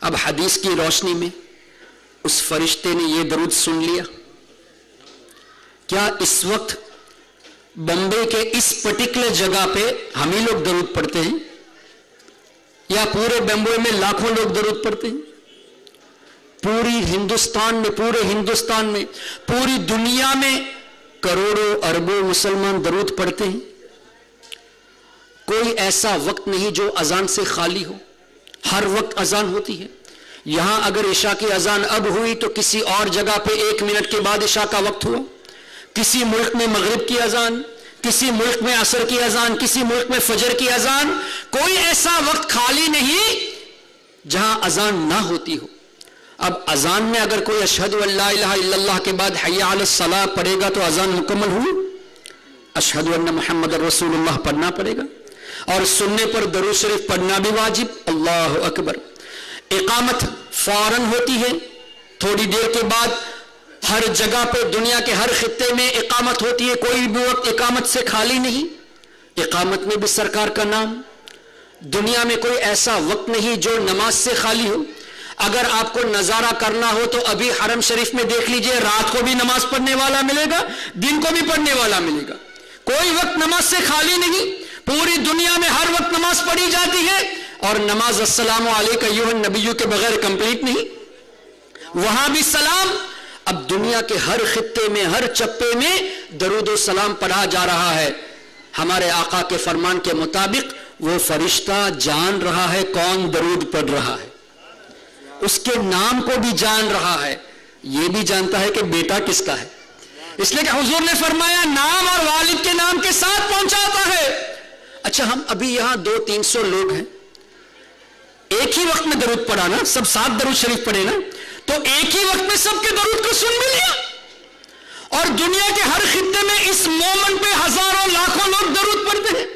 اب حدیث کی روشنی میں اس فرشتے نے یہ درود سن لیا. کیا اس وقت بمبے کے اس پرٹیکولر جگہ پہ ہم ہی لوگ درود پڑھتے ہیں یا پورے بمبے میں لاکھوں لوگ درود پڑھتے ہیں؟ پورے ہندوستان میں پوری دنیا میں کروڑوں اربوں مسلمان درود پڑھتے ہیں. کوئی ایسا وقت نہیں جو اذان سے خالی ہو، ہر وقت اذان ہوتی ہے. یہاں اگر عشاء کی اذان اب ہوئی تو کسی اور جگہ پہ 1 منٹ کے بعد عشاء کا وقت ہوا. کسی ملک میں مغرب کی اذان، کسی ملک میں عصر کی اذان، کسی ملک میں فجر کی اذان. کوئی ایسا وقت خالی نہیں جہاں اذان نہ ہوتی ہو. اب اذان میں اگر کوئی اشہد ان لا الہ الا اللہ کے بعد حی علی الصلاۃ پڑھے گا تو اذان مکمل ہوئی. اشہد ان محمد رسول اللہ پڑھنا پڑے گا اور سننے پر درود شریف پڑھنا بھی واجب. اللہ اکبر. اقامت فوراً ہوتی ہے، تھوڑی دیر کے بعد ہر جگہ پہ دنیا کے ہر خطے میں اقامت ہوتی ہے. کوئی بھی وقت اقامت سے خالی نہیں. اقامت میں بھی سرکار کا نام. دنیا میں کوئی ایسا وقت نہیں جو نماز سے خالی ہو. اگر آپ کو نظارہ کرنا ہو تو ابھی حرم شریف میں دیکھ لیجئے، رات کو بھی نماز پڑھنے والا ملے گا، دن کو بھی پڑھنے والا ملے گا. کوئی وقت نماز سے خالی نہیں. پوری دنیا میں ہر وقت نماز پڑھی جاتی ہے اور نماز السلام علیک ایھا النبی کے بغیر کمپلیٹ نہیں. وہاں بھی سلام. اب دنیا کے ہر خطے میں ہر چپے میں درود و سلام پڑھا جا رہا ہے. ہمارے آقا کے فرمان کے مطابق وہ فرشتہ جان رہا ہے کون درود پڑھ رہا ہے، اس کے نام کو بھی جان رہا ہے، یہ بھی جانتا ہے کہ بیٹا کس کا ہے. اس لیے کہ حضور نے فرمایا نام اور والد کے نام کے ساتھ پہنچاتا ہے. اچھا ہم ابھی یہاں 200-300 لوگ ہیں، ایک ہی وقت میں درود پڑھا نا، سب 7 درود شریف پڑھے نا، تو ایک ہی وقت میں سب کے درود کو سن بھی لیا. اور دنیا کے ہر خطے میں اس مومنٹ پہ ہزاروں لاکھوں لوگ درود پڑھتے ہیں.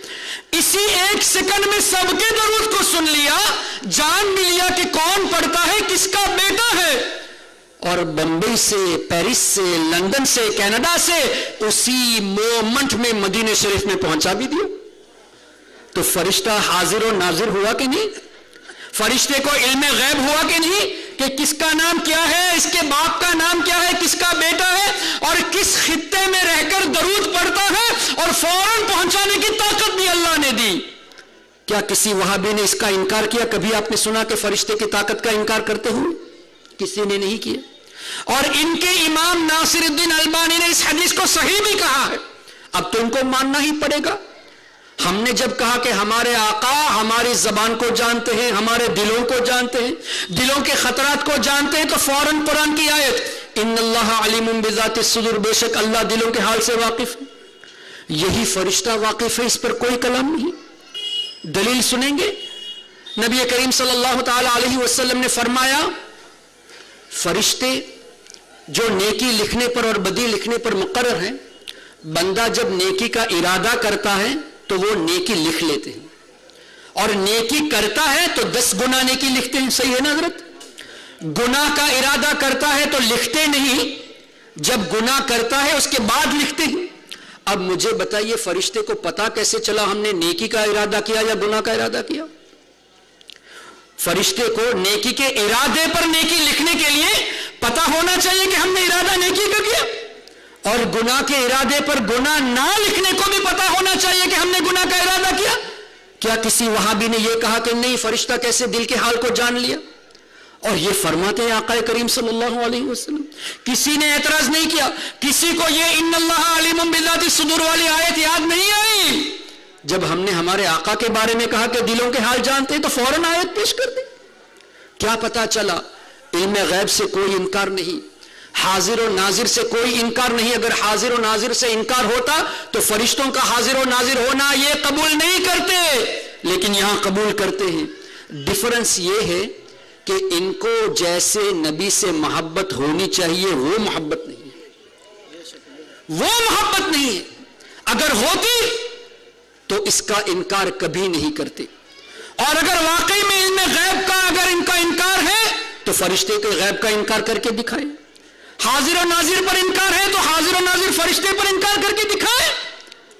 اسی 1 سیکنڈ میں سب کے درود کو سن لیا، جان بھی لیا کہ کون پڑھتا ہے، کس کا بیٹا ہے. اور بمبئی سے، پیرس سے، لندن سے، کینیڈا سے اسی مومنٹ میں مدینہ شریف میں پہنچا بھی دیا. تو فرشتہ حاضر و ناظر ہوا کہ نہیں؟ فرشتے کو علم غیب ہوا کہ نہیں کہ کس کا نام کیا ہے، اس کے باپ کا نام کیا ہے، کس کا بیٹا ہے، اور کس خطے میں رہ کر درود پڑھتا ہے، اور فوراً پہنچانے کی طاقت بھی اللہ نے دی. کیا کسی وہابی نے اس کا انکار کیا؟ کبھی آپ نے سنا کہ فرشتے کی طاقت کا انکار کرتے ہوئے؟ کسی نے نہیں کیا. اور ان کے امام ناصر الدین البانی نے اس حدیث کو صحیح بھی کہا ہے. اب تو ان کو ماننا ہی پڑے گا. ہم نے جب کہا کہ ہمارے آقا ہماری زبان کو جانتے ہیں، ہمارے دلوں کو جانتے ہیں، دلوں کے خطرات کو جانتے ہیں، تو فوراً قرآن کی آیت ان اللہ علیم بذات الصدور، بے شک اللہ دلوں کے حال سے واقف ہے. یہی فرشتہ واقف ہے، اس پر کوئی کلام نہیں. دلیل سنیں گے. نبی کریم صلی اللہ تعالی علیہ وسلم نے فرمایا فرشتے جو نیکی لکھنے پر اور بدی لکھنے پر مقرر ہیں، بندہ جب نیکی کا ارادہ کرتا ہے تو وہ نیکی لکھ لیتے ہیں، اور نیکی کرتا ہے تو 10 گنا نیکی لکھتے ہیں. صحیح ہے نا حضرت؟ گناہ کا ارادہ کرتا ہے تو لکھتے نہیں، جب گناہ کرتا ہے اس کے بعد لکھتے ہیں. اب مجھے بتائیے فرشتے کو پتا کیسے چلا ہم نے نیکی کا ارادہ کیا یا گناہ کا ارادہ کیا؟ فرشتے کو نیکی کے ارادے پر نیکی لکھنے کے لیے پتا ہونا چاہیے کہ ہم نے ارادہ نیکی کا کیا، اور گناہ کے ارادے پر گناہ نہ لکھنے کو بھی پتا ہونا چاہیے کہ ہم نے گناہ کا ارادہ کیا. کیا کسی وہابی نے یہ کہا کہ نہیں فرشتہ کیسے دل کے حال کو جان لیا؟ اور یہ فرماتے ہیں آقا کریم صلی اللہ علیہ وسلم. کسی نے اعتراض نہیں کیا. کسی کو یہ ان اللہ علیم بذات الصدور والی آیت یاد نہیں آئی؟ جب ہم نے ہمارے آقا کے بارے میں کہا کہ دلوں کے حال جانتے ہیں تو فوراً آیت پیش کر دی. کیا پتا چلا؟ علم غیب سے کوئی انکار نہیں، حاضر و ناظر سے کوئی انکار نہیں. اگر حاضر و ناظر سے انکار ہوتا تو فرشتوں کا حاضر و ناظر ہونا یہ قبول نہیں کرتے، لیکن یہاں قبول کرتے ہیں. ڈفرنس یہ ہے کہ ان کو جیسے نبی سے محبت ہونی چاہیے وہ محبت نہیں ہے، وہ محبت نہیں ہے. اگر ہوتی تو اس کا انکار کبھی نہیں کرتے. اور اگر واقعی میں علم غیب کا اگر ان کا انکار ہے تو فرشتے کے غیب کا انکار کر کے دکھائے. حاضر و ناظر پر انکار ہے تو حاضر و ناظر فرشتے پر انکار کر کے دکھائے.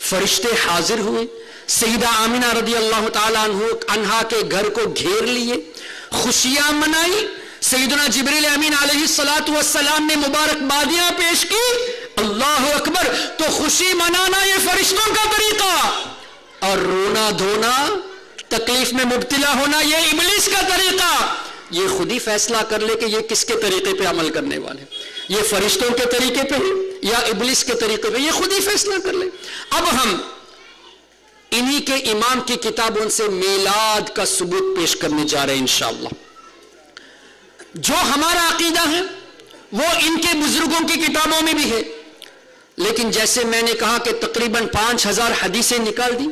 فرشتے حاضر ہوئے، سیدہ آمنہ رضی اللہ تعالیٰ عنہا کے گھر کو گھیر لیے، خوشیاں منائی، سیدنا جبریل امین علیہ السلام نے مبارکبادیاں پیش کی، اللہ اکبر۔ تو خوشی منانا یہ فرشتوں کا طریقہ، اور رونا دھونا، تکلیف میں مبتلا ہونا یہ ابلیس کا طریقہ۔ یہ خود ہی فیصلہ کر لے کہ یہ کس کے طریقے پہ عمل کرنے والے، یہ فرشتوں کے طریقے پہ یا ابلیس کے طریقے پہ، یہ خود ہی فیصلہ کر لے۔ اب ہم انہی کے امام کی کتابوں سے میلاد کا ثبوت پیش کرنے جا رہے ہیں انشاءاللہ۔ جو ہمارا عقیدہ ہے وہ ان کے بزرگوں کی کتابوں میں بھی ہے، لیکن جیسے میں نے کہا کہ تقریباً 5000 حدیثیں نکال دی،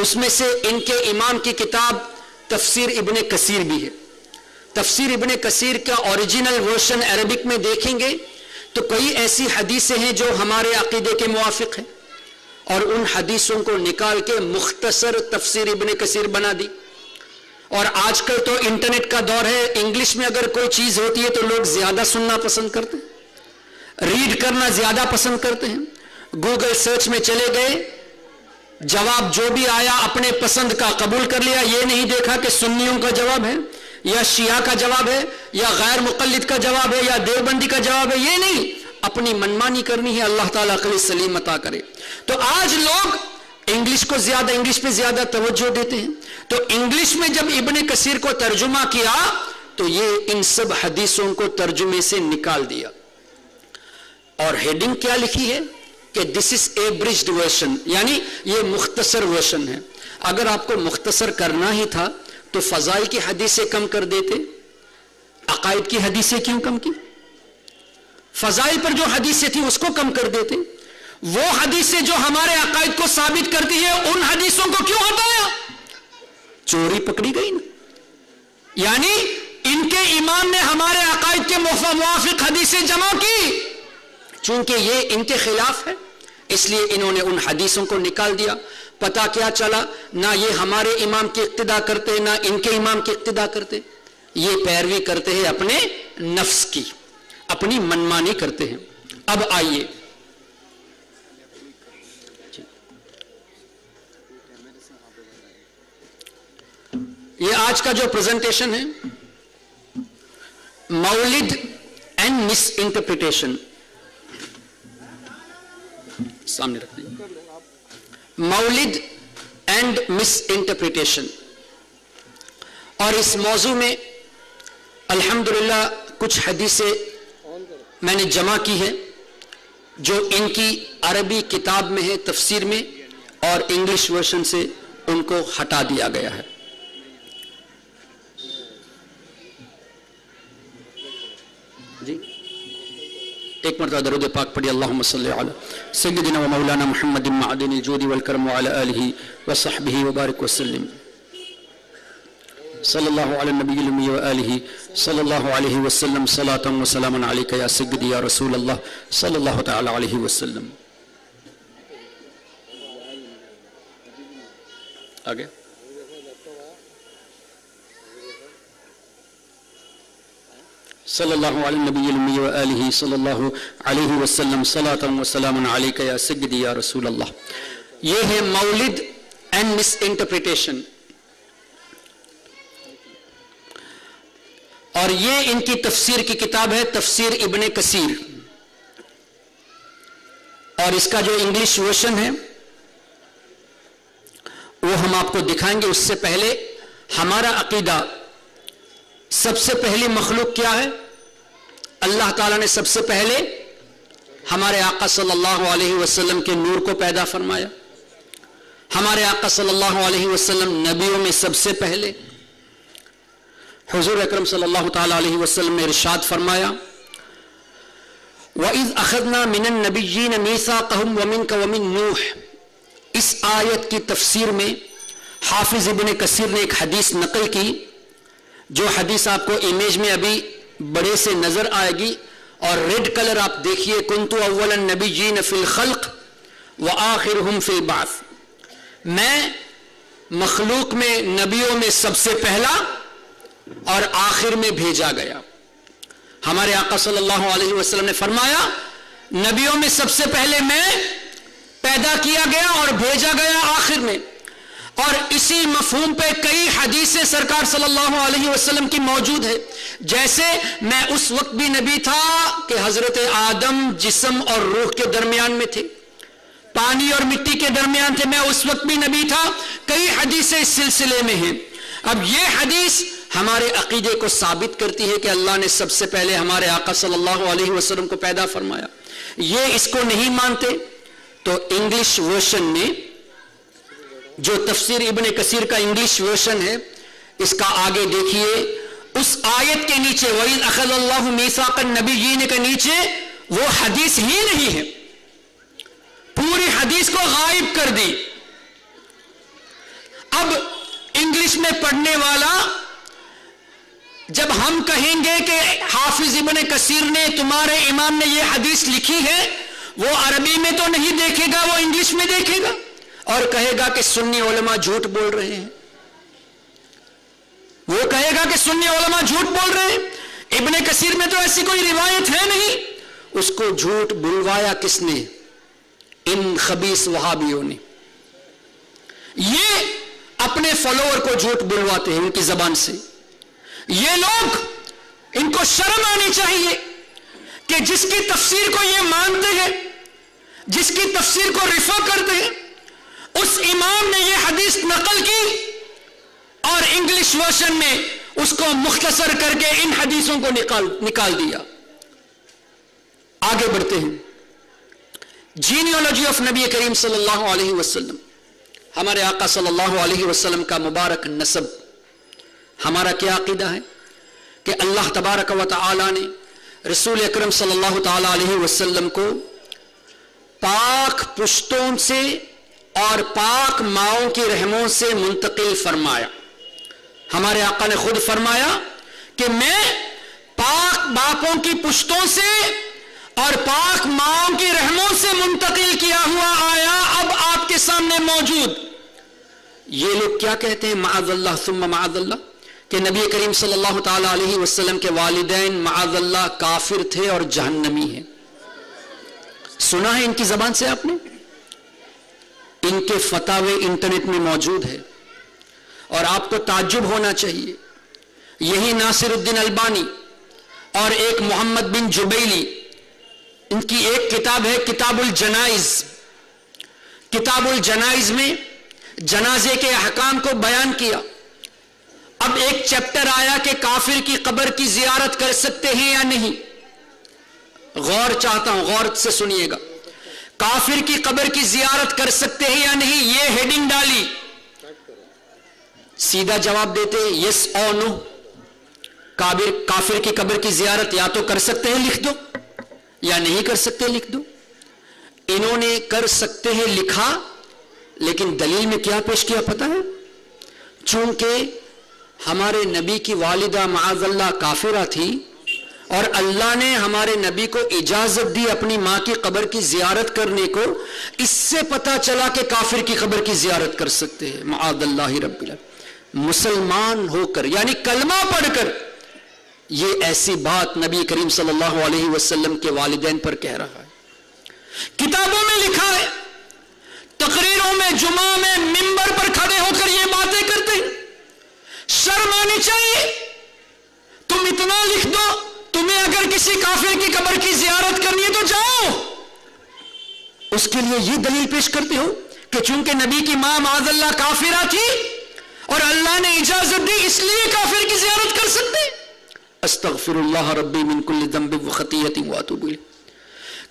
اس میں سے ان کے امام کی کتاب تفسیر ابن کثیر بھی ہے۔ تفسیر ابن کثیر کا اوریجنل ورژن عربک میں دیکھیں گے تو کئی ایسی حدیثیں ہیں جو ہمارے عقیدے کے موافق ہیں، اور ان حدیثوں کو نکال کے مختصر تفسیر ابن کثیر بنا دی۔ اور آج کل تو انٹرنیٹ کا دور ہے، انگلش میں اگر کوئی چیز ہوتی ہے تو لوگ زیادہ سننا پسند کرتے ہیں، ریڈ کرنا زیادہ پسند کرتے ہیں۔ گوگل سرچ میں چلے گئے، جواب جو بھی آیا اپنے پسند کا قبول کر لیا، یہ نہیں دیکھا کہ سنیوں کا جواب ہے یا شیعہ کا جواب ہے یا غیر مقلد کا جواب ہے یا دیوبندی کا جواب ہے، یہ نہیں، اپنی منمانی کرنی ہے۔ اللہ تعالیٰ عقل سلیم عطا کرے۔ تو آج لوگ انگلش پہ زیادہ توجہ دیتے ہیں، تو انگلش میں جب ابن کثیر کو ترجمہ کیا تو یہ ان سب حدیثوں کو ترجمے سے نکال دیا، اور ہیڈنگ کیا لکھی ہے کہ دس از ایبریجڈ ورژن، یعنی یہ مختصر ورژن ہے۔ اگر آپ کو مختصر کرنا ہی تھا تو فضائل کی حدیثیں کم کر دیتے، عقائد کی حدیثیں کیوں کم کی؟ فضائل پر جو حدیثیں تھیں اس کو کم کر دیتے، وہ حدیثیں جو ہمارے عقائد کو ثابت کرتی ہیں ان حدیثوں کو کیوں ہٹایا؟ چوری پکڑی گئی نا۔ یعنی ان کے امام نے ہمارے عقائد کے موافق حدیثیں جمع کی، چونکہ یہ ان کے خلاف ہے اس لیے انہوں نے ان حدیثوں کو نکال دیا۔ پتہ کیا چلا؟ نہ یہ ہمارے امام کی اقتدا کرتے نہ ان کے امام کی اقتدا کرتے، یہ پیروی کرتے ہیں اپنے نفس کی، اپنی منمانی کرتے ہیں۔ اب آئیے یہ آج کا جو پریزنٹیشن ہے، مولد اینڈ مس انٹرپریٹیشن، سامنے رکھ دیں، مولد اینڈ مس انٹرپریٹیشن۔ اور اس موضوع میں الحمدللہ کچھ حدیثیں میں نے جمع کی ہے جو ان کی عربی کتاب میں ہے تفسیر میں، اور انگلش ورژن سے ان کو ہٹا دیا گیا ہے۔ جی ایک مرتبہ درود پاک پڑھی، اللہم صلی علی سیدنا و مولانا محمد معدن الجود والکرم وعلی آلہ وصحبہ وبارک وسلم، صلی اللہ علی النبی الامی وآلہ صلی اللہ علیہ وسلم، صلاۃ و سلام علیک یا سیدی یا رسول اللہ صلی اللہ تعالی علیہ وسلم۔ آگے صلی اللہ علی النبی الامی وآلہ صلی اللہ علیہ وسلم، صلاۃ و سلام علیک یا سیدی یا رسول اللہ۔ یہ ہے مولد اینڈ مس انٹرپریٹیشن، اور یہ ان کی تفسیر کی کتاب ہے تفسیر ابن کثیر، اور اس کا جو انگلش ورژن ہے وہ ہم آپ کو دکھائیں گے۔ اس سے پہلے ہمارا عقیدہ، سب سے پہلی مخلوق کیا ہے؟ اللہ تعالیٰ نے سب سے پہلے ہمارے آقا صلی اللہ علیہ وسلم کے نور کو پیدا فرمایا۔ ہمارے آقا صلی اللہ علیہ وسلم نبیوں میں سب سے پہلے۔ حضور اکرم صلی اللہ تعالیٰ علیہ وسلم نے ارشاد فرمایا، وَإِذْ أَخَذْنَا مِنَ النَّبِيِّينَ مِيثَاقَهُمْ وَمِنْكَ وَمِنْ نُوحٍ۔ اس آیت کی تفسیر میں حافظ ابن کثیر نے ایک حدیث نقل کی، جو حدیث آپ کو امیج میں ابھی بڑے سے نظر آئے گی، اور ریڈ کلر آپ دیکھیے، كُنْتُ أَوَّلَ النَّبِيِّينَ فِي الْخَلْقِ وَآخِرُهُمْ فِي الْبَعْثِ۔ میں مخلوق میں نبیوں میں سب سے پہلا اور آخر میں بھیجا گیا۔ ہمارے آقا صلی اللہ علیہ وسلم نے فرمایا، نبیوں میں سب سے پہلے میں، پیدا کیا گیا اور بھیجا گیا آخر میں. اور اسی مفہوم پہ کئی حدیثیں سرکار صلی اللہ علیہ وسلم کی موجود ہے. جیسے میں اس وقت بھی نبی تھا کہ حضرت آدم جسم اور روح کے درمیان میں تھے, پانی اور مٹی کے درمیان تھے, میں اس وقت بھی نبی تھا. کئی حدیثیں اس سلسلے میں ہیں. اب یہ حدیث ہمارے عقیدے کو ثابت کرتی ہے کہ اللہ نے سب سے پہلے ہمارے آقا صلی اللہ علیہ وسلم کو پیدا فرمایا. یہ اس کو نہیں مانتے تو انگلش ورژن میں جو تفسیر ابن کثیر کا انگلش ورژن ہے, اس کا آگے دیکھیے, اس آیت کے نیچے وَإِذْ أَخَذَ اللَّهُ مِيثَاقَ النَّبِيِّينَ کے نیچے وہ حدیث ہی نہیں ہے, پوری حدیث کو غائب کر دی. اب انگلش میں پڑھنے والا جب ہم کہیں گے کہ حافظ ابن کثیر نے, تمہارے امام نے یہ حدیث لکھی ہے, وہ عربی میں تو نہیں دیکھے گا, وہ انگلش میں دیکھے گا اور کہے گا کہ سنی علماء جھوٹ بول رہے ہیں. وہ کہے گا کہ سنی علماء جھوٹ بول رہے ہیں. ابن کثیر میں تو ایسی کوئی روایت ہے نہیں. اس کو جھوٹ بلوایا کس نے؟ ان خبیث وہابیوں نے. یہ اپنے فالوور کو جھوٹ بلواتے ہیں ان کی زبان سے. یہ لوگ, ان کو شرم آنی چاہیے کہ جس کی تفسیر کو یہ مانتے ہیں, جس کی تفسیر کو رفع کرتے ہیں, اس امام نے یہ حدیث نقل کی اور انگلش ورژن میں اس کو مختصر کر کے ان حدیثوں کو نکال دیا. آگے بڑھتے ہیں. جینیولوجی آف نبی کریم صلی اللہ علیہ وسلم, ہمارے آقا صلی اللہ علیہ وسلم کا مبارک نسب. ہمارا کیا عقیدہ ہے کہ اللہ تبارک و تعالی نے رسول اکرم صلی اللہ تعالی علیہ وسلم کو پاک پشتوں سے اور پاک ماؤں کی رحموں سے منتقل فرمایا. ہمارے آقا نے خود فرمایا کہ میں پاک باپوں کی پشتوں سے اور پاک ماؤں کی رحموں سے منتقل کیا ہوا آیا, اب آپ کے سامنے موجود. یہ لوگ کیا کہتے ہیں؟ معاذ اللہ ثم معاذ اللہ, کہ نبی کریم صلی اللہ تعالی علیہ وسلم کے والدین معاذ اللہ کافر تھے اور جہنمی ہیں. سنا ہے ان کی زبان سے آپ نے؟ ان کے فتاوے انٹرنیٹ میں موجود ہے اور آپ کو تعجب ہونا چاہیے. یہی ناصر الدین البانی اور ایک محمد بن جبیلی, ان کی ایک کتاب ہے کتاب الجنائز. کتاب الجنائز میں جنازے کے احکام کو بیان کیا. اب ایک چیپٹر آیا کہ کافر کی قبر کی زیارت کر سکتے ہیں یا نہیں. غور چاہتا ہوں, غور سے سنیے گا. کافر کی قبر کی زیارت کر سکتے ہیں یا نہیں, یہ ہیڈنگ ڈالی. سیدھا جواب دیتے یس اور نو. کافر کی قبر کی زیارت یا تو کر سکتے ہیں لکھ دو, یا نہیں کر سکتے لکھ دو. انہوں نے کر سکتے ہیں لکھا, لیکن دلیل میں کیا پیش کیا پتہ ہے؟ چونکہ ہمارے نبی کی والدہ معاذ اللہ کافرہ تھی اور اللہ نے ہمارے نبی کو اجازت دی اپنی ماں کی قبر کی زیارت کرنے کو, اس سے پتا چلا کہ کافر کی قبر کی زیارت کر سکتے ہیں. معاذ اللہ رب العالمین. مسلمان ہو کر یعنی کلمہ پڑھ کر یہ ایسی بات نبی کریم صلی اللہ علیہ وسلم کے والدین پر کہہ رہا ہے. کتابوں میں لکھا ہے, تقریروں میں, جمعہ میں, منبر پر کھڑے ہو کر یہ باتیں کرتے ہیں. شرم آنی چاہیے. تم اتنا لکھ دو, تمہیں اگر کسی کافر کی قبر کی زیارت کرنی ہے تو جاؤ. اس کے لیے یہ دلیل پیش کرتے ہو کہ چونکہ نبی کی ماں معاذ اللہ کافرہ تھی اور اللہ نے اجازت دی اس لیے کافر کی زیارت کر سکتے. استغفر اللہ ربی من کل ذنب وخطیۃ واتوب الیہ.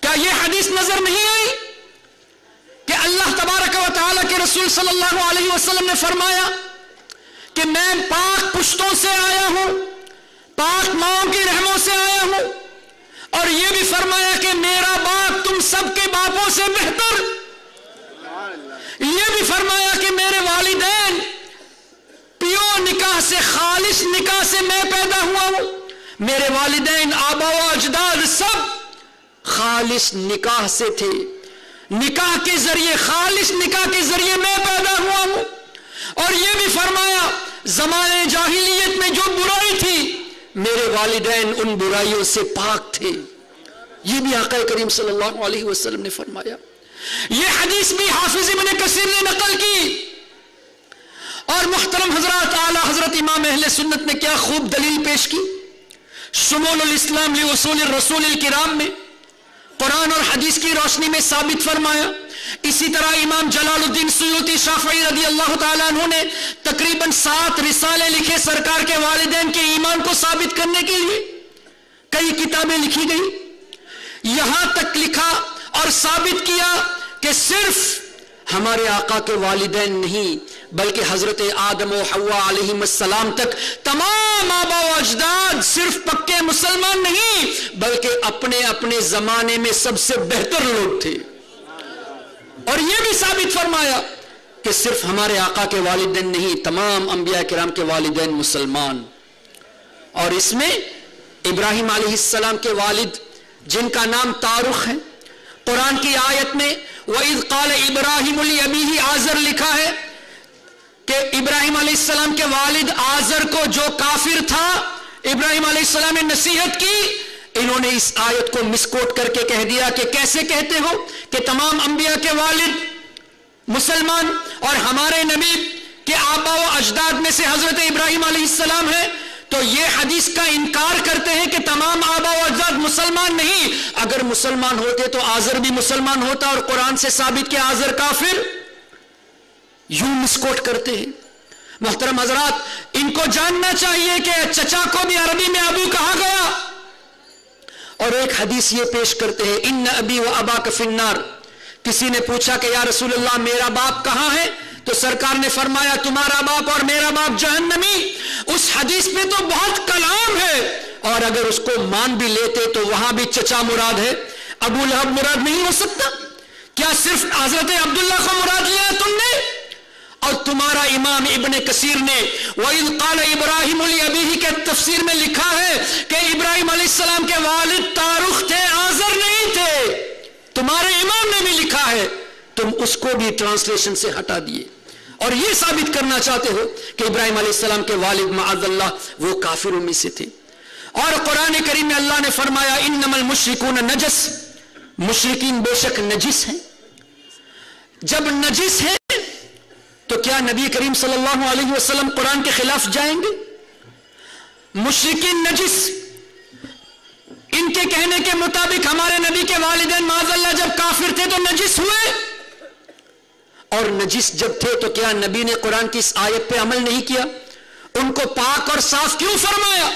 کیا یہ حدیث نظر نہیں آئی کہ اللہ تبارک و تعالی کے رسول صلی اللہ علیہ وسلم نے فرمایا کہ میں پاک پشتوں سے آیا ہوں, پاک ماؤں کی رحموں سے آیا ہوں, اور یہ بھی فرمایا کہ میرا باپ تم سب کے باپوں سے بہتر. یہ بھی فرمایا کہ میرے والدین پیو نکاح سے, خالص نکاح سے میں پیدا ہوا ہوں. میرے والدین آبا و اجداد سب خالص نکاح سے تھے. نکاح کے ذریعے, خالص نکاح کے ذریعے میں پیدا ہوا ہوں. اور یہ بھی فرمایا زمانے جاہلیت میں جو برائی تھی میرے والدین ان برائیوں سے پاک تھے. یہ بھی آقا کریم صلی اللہ علیہ وسلم نے فرمایا. یہ حدیث بھی حافظ ابن کثیر نے نقل کی. اور محترم حضرات، اعلی حضرت امام اہل سنت نے کیا خوب دلیل پیش کی. شمول الاسلام لاصول الرسول الکرام میں قرآن اور حدیث کی روشنی میں ثابت فرمایا. اسی طرح امام جلال الدین سیوطی شافعی رضی اللہ تعالیٰ عنہ نے تقریباً 7 رسالے لکھے سرکار کے والدین کے ایمان کو ثابت کرنے کے لیے. کئی کتابیں لکھی گئی. یہاں تک لکھا اور ثابت کیا کہ صرف ہمارے آقا کے والدین نہیں بلکہ حضرت آدم و حوا علیہم السلام تک تمام آبا و اجداد صرف پکے مسلمان نہیں بلکہ اپنے اپنے زمانے میں سب سے بہتر لوگ تھے. اور یہ بھی ثابت فرمایا کہ صرف ہمارے آقا کے والدین نہیں، تمام انبیاء کرام کے والدین مسلمان. اور اس میں ابراہیم علیہ السلام کے والد جن کا نام تارخ ہے، قرآن کی آیت میں وَإِذْ قَالَ إِبْرَاهِيمُ لِأَبِيهِ آزر لکھا ہے کہ ابراہیم علیہ السلام کے والد آزر کو جو کافر تھا ابراہیم علیہ السلام نے نصیحت کی. انہوں نے اس آیت کو مسکوٹ کر کے کہہ دیا کہ کیسے کہتے ہو کہ تمام انبیاء کے والد مسلمان اور ہمارے نبی کے آبا و اجداد میں سے حضرت ابراہیم علیہ السلام ہے، تو یہ حدیث کا انکار کرتے ہیں کہ تمام آبا و اجداد مسلمان نہیں. اگر مسلمان ہوتے تو آزر بھی مسلمان ہوتا اور قرآن سے ثابت کہ آزر کافر. یوں مسکوٹ کرتے ہیں. محترم حضرات، ان کو جاننا چاہیے کہ چچا کو بھی عربی میں ابو کہا گیا. اور ایک حدیث یہ پیش کرتے ہیں ان ابی و اباک فی النار. کسی نے پوچھا کہ یا رسول اللہ میرا باپ کہاں ہے؟ تو سرکار نے فرمایا تمہارا باپ اور میرا باپ جہنمی. اس حدیث میں تو بہت کلام ہے اور اگر اس کو مان بھی لیتے تو وہاں بھی چچا مراد ہے، ابو لہب مراد نہیں ہو سکتا. کیا صرف حضرت عبداللہ کو مراد لیا تم نے؟ اور تمہارا امام ابن کثیر نے وَإِذْ قَالَ إِبْرَاهِيمُ لِأَبِيهِ کے تفسیر میں لکھا ہے کہ ابراہیم علیہ السلام کے والد تارخ تھے، آزر نہیں تھے. تمہارے امام نے بھی لکھا ہے، تم اس کو بھی ٹرانسلیشن سے ہٹا دیے اور یہ ثابت کرنا چاہتے ہو کہ ابراہیم علیہ السلام کے والد معاذ اللہ وہ کافروں میں سے تھے. اور قرآن کریم میں اللہ نے فرمایا انما المشرکون نجس، مشرکین بے شک نجس ہیں. جب نجس ہے تو کیا نبی کریم صلی اللہ علیہ وسلم قرآن کے خلاف جائیں گے؟ مشرکین نجس، ان کے کہنے کے مطابق ہمارے نبی کے والدین معاذ اللہ جب کافر تھے تو نجس ہوئے. اور نجس جب تھے تو کیا نبی نے قرآن کی اس آیت پہ عمل نہیں کیا؟ ان کو پاک اور صاف کیوں فرمایا؟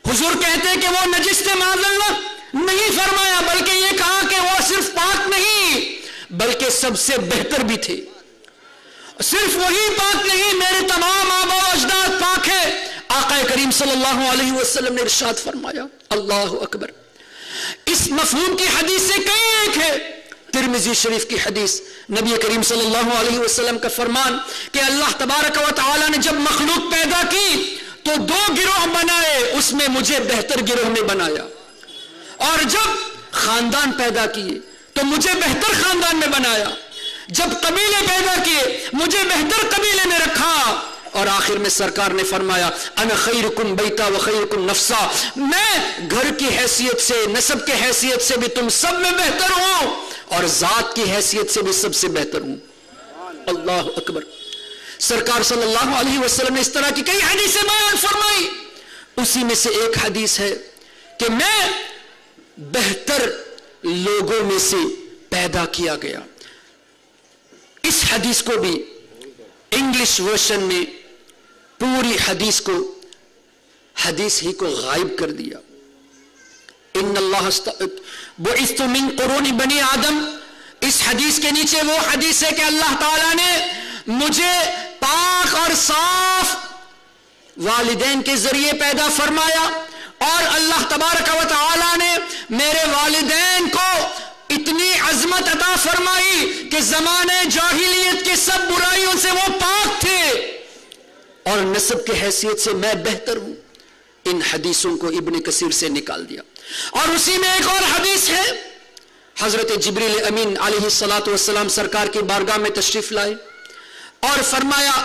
حضور کہتے ہیں کہ وہ نجس تھے معاذ اللہ، نہیں فرمایا بلکہ یہ کہا کہ وہ صرف پاک نہیں بلکہ سب سے بہتر بھی تھے. صرف وہی پاک نہیں، میرے تمام آبا و اجداد پاک ہے. آقا کریم صلی اللہ علیہ وسلم نے ارشاد فرمایا، اللہ اکبر. اس مفہوم کی حدیث سے کئی ایک ہے. ترمذی شریف کی حدیث، نبی کریم صلی اللہ علیہ وسلم کا فرمان کہ اللہ تبارک و تعالی نے جب مخلوق پیدا کی تو 2 گروہ بنائے، اس میں مجھے بہتر گروہ میں بنایا. اور جب خاندان پیدا کیے تو مجھے بہتر خاندان میں بنایا. جب قبیلے پیدا کیے مجھے بہتر قبیلے میں رکھا. اور آخر میں سرکار نے فرمایا انا خیرکم بیتا و خیرکم نفسا، میں گھر کی حیثیت سے، نسب کی حیثیت سے بھی تم سب میں بہتر ہوں اور ذات کی حیثیت سے بھی سب سے بہتر ہوں. اللہ اکبر. سرکار صلی اللہ علیہ وسلم نے اس طرح کی کئی حدیثیں بیان فرمائی. اسی میں سے ایک حدیث ہے کہ میں بہتر لوگوں میں سے پیدا کیا گیا. اس حدیث کو بھی انگلش ورژن میں پوری حدیث کو حدیث ہی کو غائب کر دیا. ان اللہ بعثت من قرون بنی آدم، اس حدیث کے نیچے وہ حدیث ہے کہ اللہ تعالیٰ نے مجھے پاک اور صاف والدین کے ذریعے پیدا فرمایا اور اللہ تبارک و تعالیٰ نے میرے والدین کو اتنی عظمت عطا فرمائی کہ زمانے جاہلیت کے سب برائیوں سے وہ پاک تھے اور نسب کی حیثیت سے میں بہتر ہوں. ان حدیثوں کو ابن کثیر سے نکال دیا. اور اسی میں ایک اور حدیث ہے، حضرت جبریل امین علیہ الصلاۃ والسلام سرکار کی بارگاہ میں تشریف لائے اور فرمایا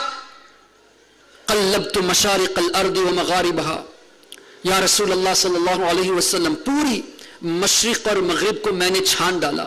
قلبت مشارق الارض ومغاربها، یا رسول اللہ صلی اللہ علیہ وسلم پوری مشرق اور مغرب کو میں نے چھان ڈالا،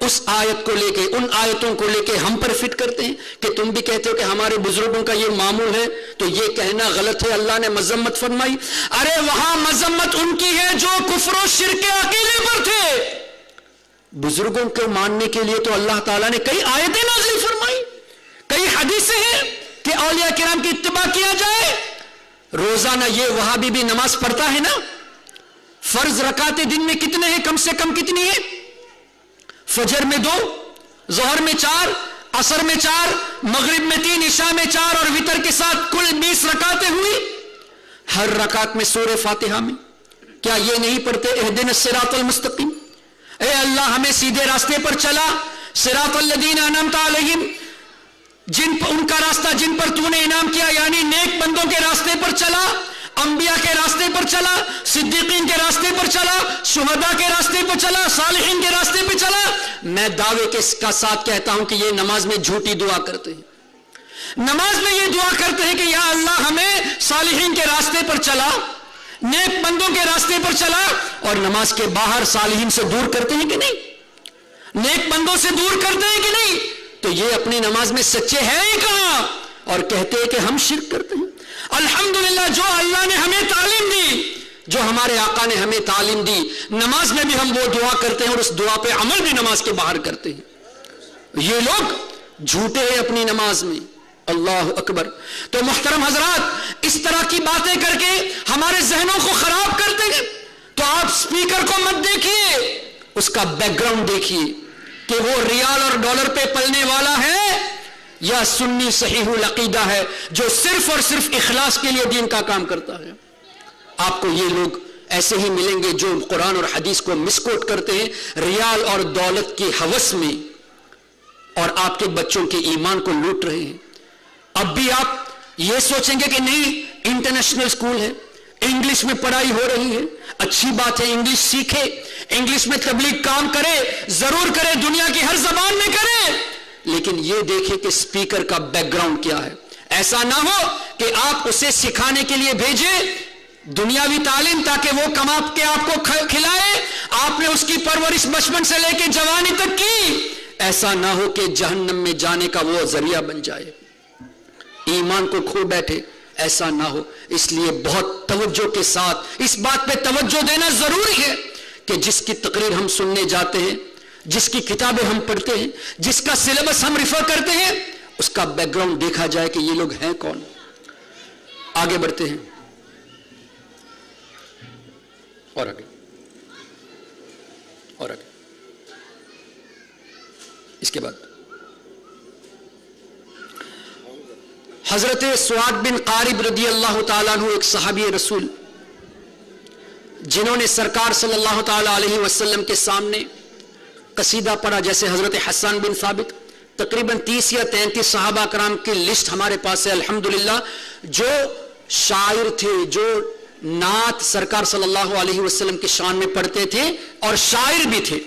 اس آیت کو لے کے، ان آیتوں کو لے کے ہم پر فٹ کرتے ہیں کہ تم بھی کہتے ہو کہ ہمارے بزرگوں کا یہ معمول ہے، تو یہ کہنا غلط ہے، اللہ نے مذمت فرمائی۔ ارے وہاں مذمت ان کی ہے جو کفر و شرک عقیدے پر تھے، بزرگوں کو ماننے کے لیے تو اللہ تعالیٰ نے کئی آیتیں نازل فرمائی، کئی حدیثیں ہیں کہ اولیاء کرام کی اتباع کیا جائے۔ روزانہ یہ وہابی بھی نماز پڑھتا ہے نا، فرض رکعتیں دن میں کتنے ہیں؟ کم سے کم کتنی ہے؟ فجر میں 2، ظہر میں 4، عصر میں 4، مغرب میں 3، عشاء میں 4 اور وتر کے ساتھ کل 20 رکعتیں ہوئی۔ ہر رکعت میں سورہ فاتحہ میں کیا یہ نہیں پڑھتے اہدنا الصراط المستقیم؟ اے اللہ ہمیں سیدھے راستے پر چلا، صراط الذین انعمت علیہم، ان کا راستہ جن پر تو نے انعام کیا، یعنی نیک بندوں کے راستے پر چلا، انبیاء کے راستے پر چلا، صدیقین کے راستے پر چلا، شہداء کے راستے پر چلا، صالحین کے راستے پر چلا۔ میں دعوے کے ساتھ کہتا ہوں کہ یہ نماز میں جھوٹی دعا کرتے ہیں، نماز میں یہ دعا کرتے ہیں کہ یا اللہ ہمیں صالحین کے راستے پر چلا، نیک بندوں کے راستے پر چلا، اور نماز کے باہر صالحین سے دور کرتے ہیں کہ نہیں، نیک بندوں سے دور کرتے ہیں کہ نہیں؟ تو یہ اپنی نماز میں سچے ہیں ہی کہاں، اور کہتے ہیں کہ ہم شرک کرتے ہیں۔ الحمدللہ جو اللہ نے ہمیں تعلیم دی، جو ہمارے آقا نے ہمیں تعلیم دی، نماز میں بھی ہم وہ دعا کرتے ہیں اور اس دعا پہ عمل بھی نماز کے باہر کرتے ہیں۔ یہ لوگ جھوٹے ہیں اپنی نماز میں، اللہ اکبر۔ تو محترم حضرات، اس طرح کی باتیں کر کے ہمارے ذہنوں کو خراب کرتے ہیں، تو آپ سپیکر کو مت دیکھیے، اس کا بیک گراؤنڈ دیکھیے کہ وہ ریال اور ڈالر پہ پلنے والا ہے یا سنی صحیح العقیدہ ہے جو صرف اور صرف اخلاص کے لیے دین کا کام کرتا ہے۔ آپ کو یہ لوگ ایسے ہی ملیں گے جو قرآن اور حدیث کو مسکوٹ کرتے ہیں ریال اور دولت کی ہوس میں، اور آپ کے بچوں کے ایمان کو لوٹ رہے ہیں۔ اب بھی آپ یہ سوچیں گے کہ نہیں، انٹرنیشنل سکول ہے، انگلش میں پڑھائی ہو رہی ہے، اچھی بات ہے، انگلش سیکھے، انگلش میں تبلیغ کام کرے، ضرور کرے، دنیا کی ہر زبان میں کرے، لیکن یہ دیکھیں کہ سپیکر کا بیک گراؤنڈ کیا ہے۔ ایسا نہ ہو کہ آپ اسے سکھانے کے لیے بھیجیں دنیاوی تعلیم تاکہ وہ کما کے آپ کو کھلائے، آپ نے اس کی پرورش بچپن سے لے کے جوانی تک کی، ایسا نہ ہو کہ جہنم میں جانے کا وہ ذریعہ بن جائے، ایمان کو کھو بیٹھے، ایسا نہ ہو۔ اس لیے بہت توجہ کے ساتھ اس بات پہ توجہ دینا ضروری ہے کہ جس کی تقریر ہم سننے جاتے ہیں، جس کی کتابیں ہم پڑھتے ہیں، جس کا سلیبس ہم ریفر کرتے ہیں، اس کا بیک گراؤنڈ دیکھا جائے کہ یہ لوگ ہیں کون۔ آگے بڑھتے ہیں اور آگے اور آگے۔ اس کے بعد حضرت سعد بن قارب رضی اللہ تعالیٰ عنہ ایک صحابی رسول، جنہوں نے سرکار صلی اللہ تعالیٰ علیہ وسلم کے سامنے قصیدہ پڑھا، جیسے حضرت حسان بن ثابت، تقریباً 30 یا 33 صحابہ کرام کی لسٹ ہمارے پاس ہے الحمدللہ، جو شاعر تھے، جو نعت سرکار صلی اللہ علیہ وسلم کے شان میں پڑھتے تھے اور شاعر بھی تھے۔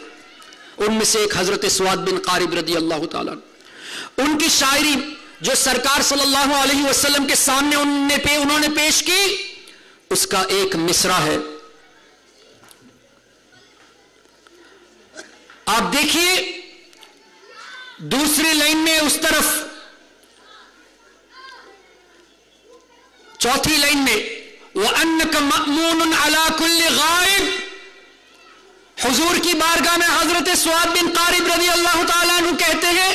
ان میں سے ایک حضرت سعد بن قارب رضی اللہ تعالیٰ، ان کی شاعری جو سرکار صلی اللہ علیہ وسلم کے سامنے انہوں نے پیش کی، اس کا ایک مصرع ہے، آپ دیکھیے دوسری لائن میں، اس طرف چوتھی لائن میں وَأَنَّكَ مَأْمُونٌ عَلَى كُلِّ غَائِبٍ، حضور کی بارگاہ میں حضرت سعد بن قارب رضی اللہ تعالیٰ عنہ کہتے ہیں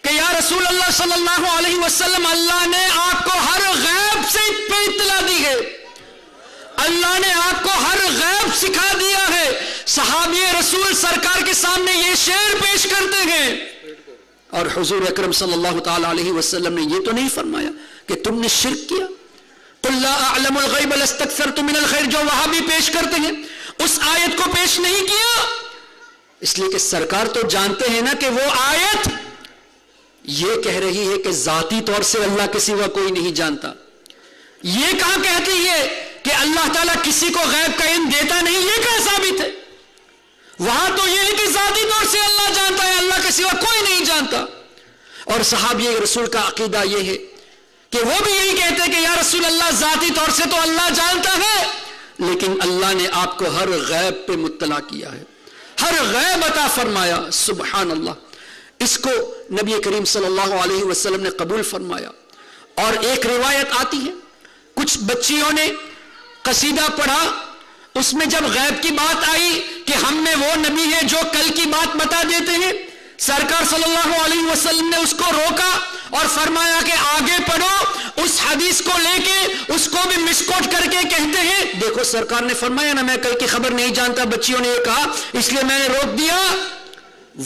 کہ یا رسول اللہ صلی اللہ علیہ وسلم، اللہ نے آپ کو ہر غیب سے پہ اطلاع دی ہے، اللہ نے آپ کو ہر غیب سکھا دیا ہے۔ صحابی رسول سرکار کے سامنے یہ شعر پیش کرتے ہیں، اور حضور اکرم صلی اللہ تعالیٰ علیہ وسلم نے یہ تو نہیں فرمایا کہ تم نے شرک کیا، قُلْ لَا أَعْلَمُ الْغَيْبَ لَاسْتَكْثَرْتُ مِنَ الْخَيْرِ، جو وہاں بھی پیش کرتے ہیں، اس آیت کو پیش نہیں کیا، اس لیے کہ سرکار تو جانتے ہیں نا کہ وہ آیت یہ کہہ رہی ہے کہ ذاتی طور سے اللہ کے سوا کوئی نہیں جانتا۔ یہ کہاں کہتی ہے کہ اللہ تعالیٰ کسی کو غیب کا علم دیتا نہیں، یہ کہاں ثابت ہے؟ وہاں تو یہ ہے کہ ذاتی طور سے اللہ جانتا ہے، اللہ کے سوا کوئی نہیں جانتا۔ اور صحابی رسول کا عقیدہ یہ ہے کہ وہ بھی یہی کہتے ہیں کہ یا رسول اللہ، ذاتی طور سے تو اللہ جانتا ہے، لیکن اللہ نے آپ کو ہر غیب پہ مطلع کیا ہے، ہر ہر غیب عطا فرمایا. سبحان اللہ. اس کو نبی کریم صلی اللہ علیہ وسلم نے قبول فرمایا. اور ایک روایت آتی ہے کچھ بچیوں نے قصیدہ پڑھا, اس میں جب غیب کی بات آئی کہ ہم میں وہ نبی ہے جو کل کی بات بتا دیتے ہیں, سرکار صلی اللہ علیہ وسلم نے اس کو روکا اور فرمایا کہ آگے پڑھو. اس حدیث کو لے کے اس کو بھی مسکوٹ کر کے کہتے ہیں, دیکھو سرکار نے فرمایا نا میں کل کی خبر نہیں جانتا, بچیوں نے یہ کہا اس لیے میں نے روک دیا.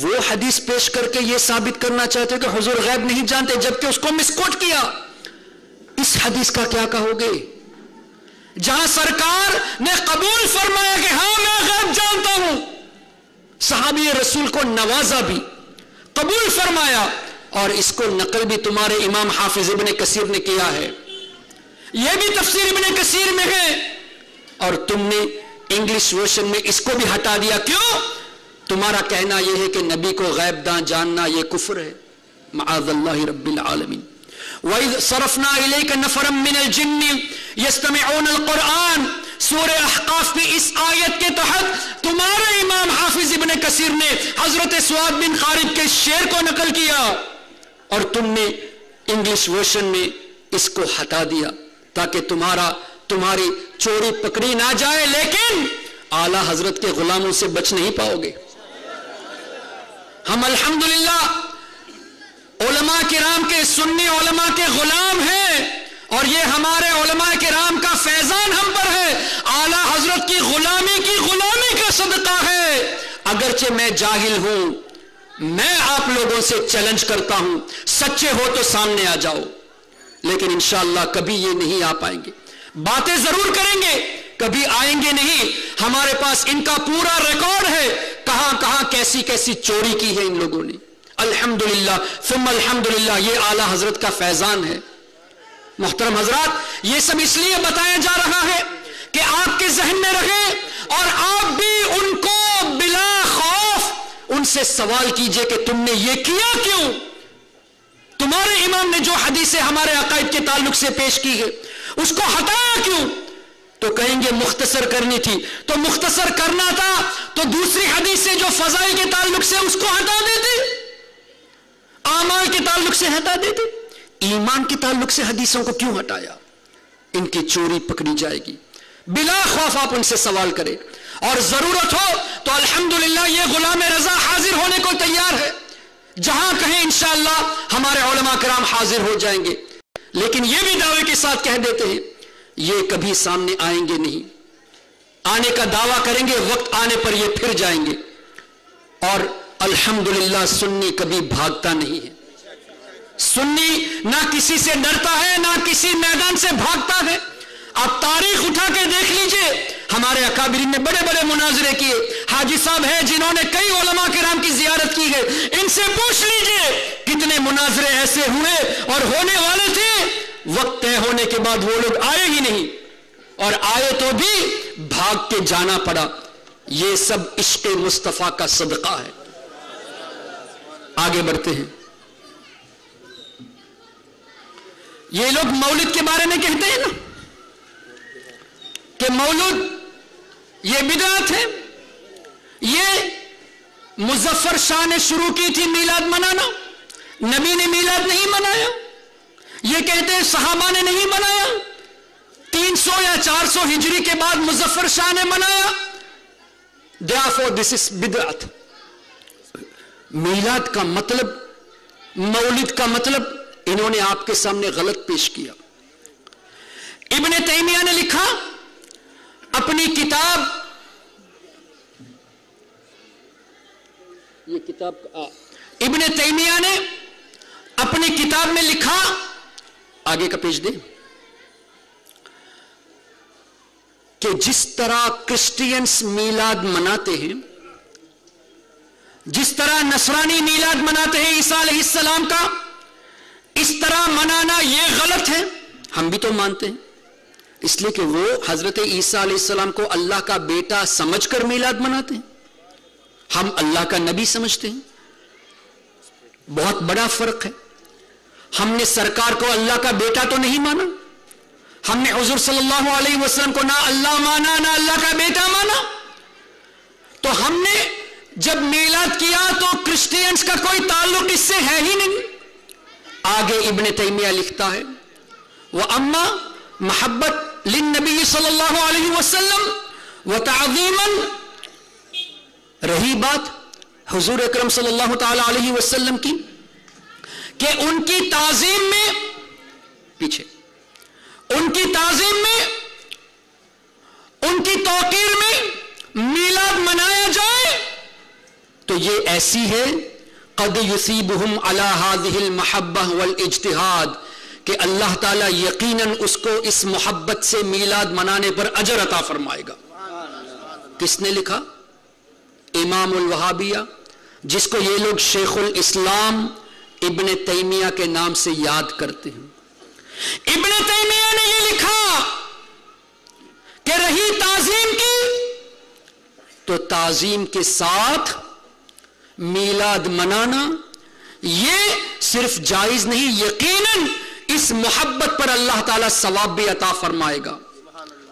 وہ حدیث پیش کر کے یہ ثابت کرنا چاہتے کہ حضور غیب نہیں جانتے, جبکہ اس کو مسکوٹ کیا. اس حدیث کا کیا کہو گے جہاں سرکار نے قبول فرمایا کہ ہاں میں غیب جانتا ہوں, صحابی رسول کو نوازا بھی, قبول فرمایا, اور اس کو نقل بھی تمہارے امام حافظ ابن کثیر نے کیا ہے, یہ بھی تفسیر ابن کثیر میں ہے, اور تم نے انگلش ورژن میں اس کو بھی ہٹا دیا. کیوں؟ تمہارا کہنا یہ ہے کہ نبی کو غیب داں جاننا یہ کفر ہے. معاذ اللہ رب العالمین. وَإِذْ صَرَفْنَا إِلَيْكَ نَفَرًا مِّنَ الْجِنِّ يَسْتَمِعُونَ الْقُرْآنَ. سورہ احقاف کی اس آیت کے تحت تمہارے امام حافظ ابن کثیر نے حضرت سعد بن خارب کے شعر کو نقل کیا, اور تم نے انگلش ورژن میں اس کو ہٹا دیا تاکہ تمہاری چوری پکڑی نہ جائے. لیکن اعلی حضرت کے غلاموں سے بچ نہیں پاؤ گے. ہم الحمدللہ علماء کرام کے, سنی علماء کے غلام ہیں, اور یہ ہمارے علماء کرام کا فیضان ہم پر ہے. اعلی حضرت کی غلامی کا صدقہ ہے. اگرچہ میں جاہل ہوں, میں آپ لوگوں سے چیلنج کرتا ہوں, سچے ہو تو سامنے آ جاؤ, لیکن انشاءاللہ کبھی یہ نہیں آ پائیں گے. باتیں ضرور کریں گے, کبھی آئیں گے نہیں. ہمارے پاس ان کا پورا ریکارڈ ہے, کہاں کہاں کیسی کیسی چوری کی ہے ان لوگوں نے. الحمدللہ ثم الحمدللہ, یہ اعلی حضرت کا فیضان ہے. محترم حضرات, یہ سب اس لیے بتایا جا رہا ہے کہ آپ کے ذہن میں رہے, اور آپ بھی ان کو بلا خوف ان سے سوال کیجئے کہ تم نے یہ کیا کیوں. تمہارے امام نے جو حدیثیں ہمارے عقائد کے تعلق سے پیش کی ہے اس کو ہٹایا کیوں؟ تو کہیں گے مختصر کرنی تھی. تو مختصر کرنا تھا تو دوسری حدیثیں جو فضائل کے تعلق سے اس کو ہٹا دیتے, اعمال کے تعلق سے ہٹا دیتے. ایمان کے تعلق سے حدیثوں کو کیوں ہٹایا؟ ان کی چوری پکڑی جائے گی. بلا خوف آپ ان سے سوال کریں, اور ضرورت ہو تو الحمدللہ یہ غلام رضا حاضر ہونے کو تیار ہے. جہاں کہیں انشاءاللہ ہمارے علماء کرام حاضر ہو جائیں گے. لیکن یہ بھی دعوے کے ساتھ کہہ دیتے ہیں یہ کبھی سامنے آئیں گے نہیں. آنے کا دعویٰ کریں گے, وقت آنے پر یہ پھر جائیں گے. اور الحمدللہ سنی کبھی بھاگتا نہیں ہے. سنی نہ کسی سے ڈرتا ہے, نہ کسی میدان سے بھاگتا ہے. آپ تاریخ اٹھا کے دیکھ لیجئے, ہمارے اکابرین نے بڑے بڑے مناظرے کیے. حاجی صاحب ہیں جنہوں نے کئی علماء کرام کی زیارت کی ہے, ان سے پوچھ لیجئے کتنے مناظرے ایسے ہوئے اور ہونے والے تھے, وقت طے ہونے کے بعد وہ لوگ آئے ہی نہیں, اور آئے تو بھی بھاگ کے جانا پڑا. یہ سب عشق مصطفیٰ کا صدقہ ہے. آگے بڑھتے ہیں. یہ لوگ مولد کے بارے میں کہتے ہیں نا کہ مولود یہ بدعت ہے. یہ مظفر شاہ نے شروع کی تھی میلاد منانا, نبی نے میلاد نہیں منایا. یہ کہتے ہیں صحابہ نے نہیں منایا, 300 یا 400 ہجری کے بعد مظفر شاہ نے منایا. therefore this is بدعت. میلاد کا مطلب, مولد کا مطلب انہوں نے آپ کے سامنے غلط پیش کیا. ابن تیمیہ نے لکھا اپنی کتاب, یہ کتاب ابن تیمیہ نے اپنی کتاب میں لکھا, آگے کا پیج دیں, کہ جس طرح کرسچینز میلاد مناتے ہیں, جس طرح نصرانی میلاد مناتے ہیں عیسیٰ علیہ السلام کا, اس طرح منانا یہ غلط ہے. ہم بھی تو مانتے ہیں, اس لیے کہ وہ حضرت عیسیٰ علیہ السلام کو اللہ کا بیٹا سمجھ کر میلاد مناتے ہیں, ہم اللہ کا نبی سمجھتے ہیں. بہت بڑا فرق ہے. ہم نے سرکار کو اللہ کا بیٹا تو نہیں مانا, ہم نے حضور صلی اللہ علیہ وسلم کو نہ اللہ مانا نہ اللہ کا بیٹا مانا. تو ہم نے جب میلاد کیا تو کرسچینز کا کوئی تعلق اس سے ہے ہی نہیں. آگے ابن تیمیہ لکھتا ہے وَأَمَّا محبت للنبی صلی اللہ علیہ وسلم وتعظیما، رہی بات حضور اکرم صلی اللہ تعالی علیہ وسلم کی کہ ان کی تعظیم میں، پیچھے ان کی تعظیم میں، ان کی توقیر میں میلاد منایا جائے تو یہ ایسی ہے قد یصیبہم علی ہذہ المحبہ والاجتہاد کہ اللہ تعالیٰ یقیناً اس کو اس محبت سے میلاد منانے پر اجر عطا فرمائے گا. کس نے لکھا؟ امام الوہابیہ، جس کو یہ لوگ شیخ الاسلام ابن تیمیہ کے نام سے یاد کرتے ہیں. ابن تیمیہ نے یہ لکھا کہ رہی تعظیم کی تو تعظیم کے ساتھ میلاد منانا یہ صرف جائز نہیں، یقیناً اس محبت پر اللہ تعالیٰ ثواب بھی عطا فرمائے گا.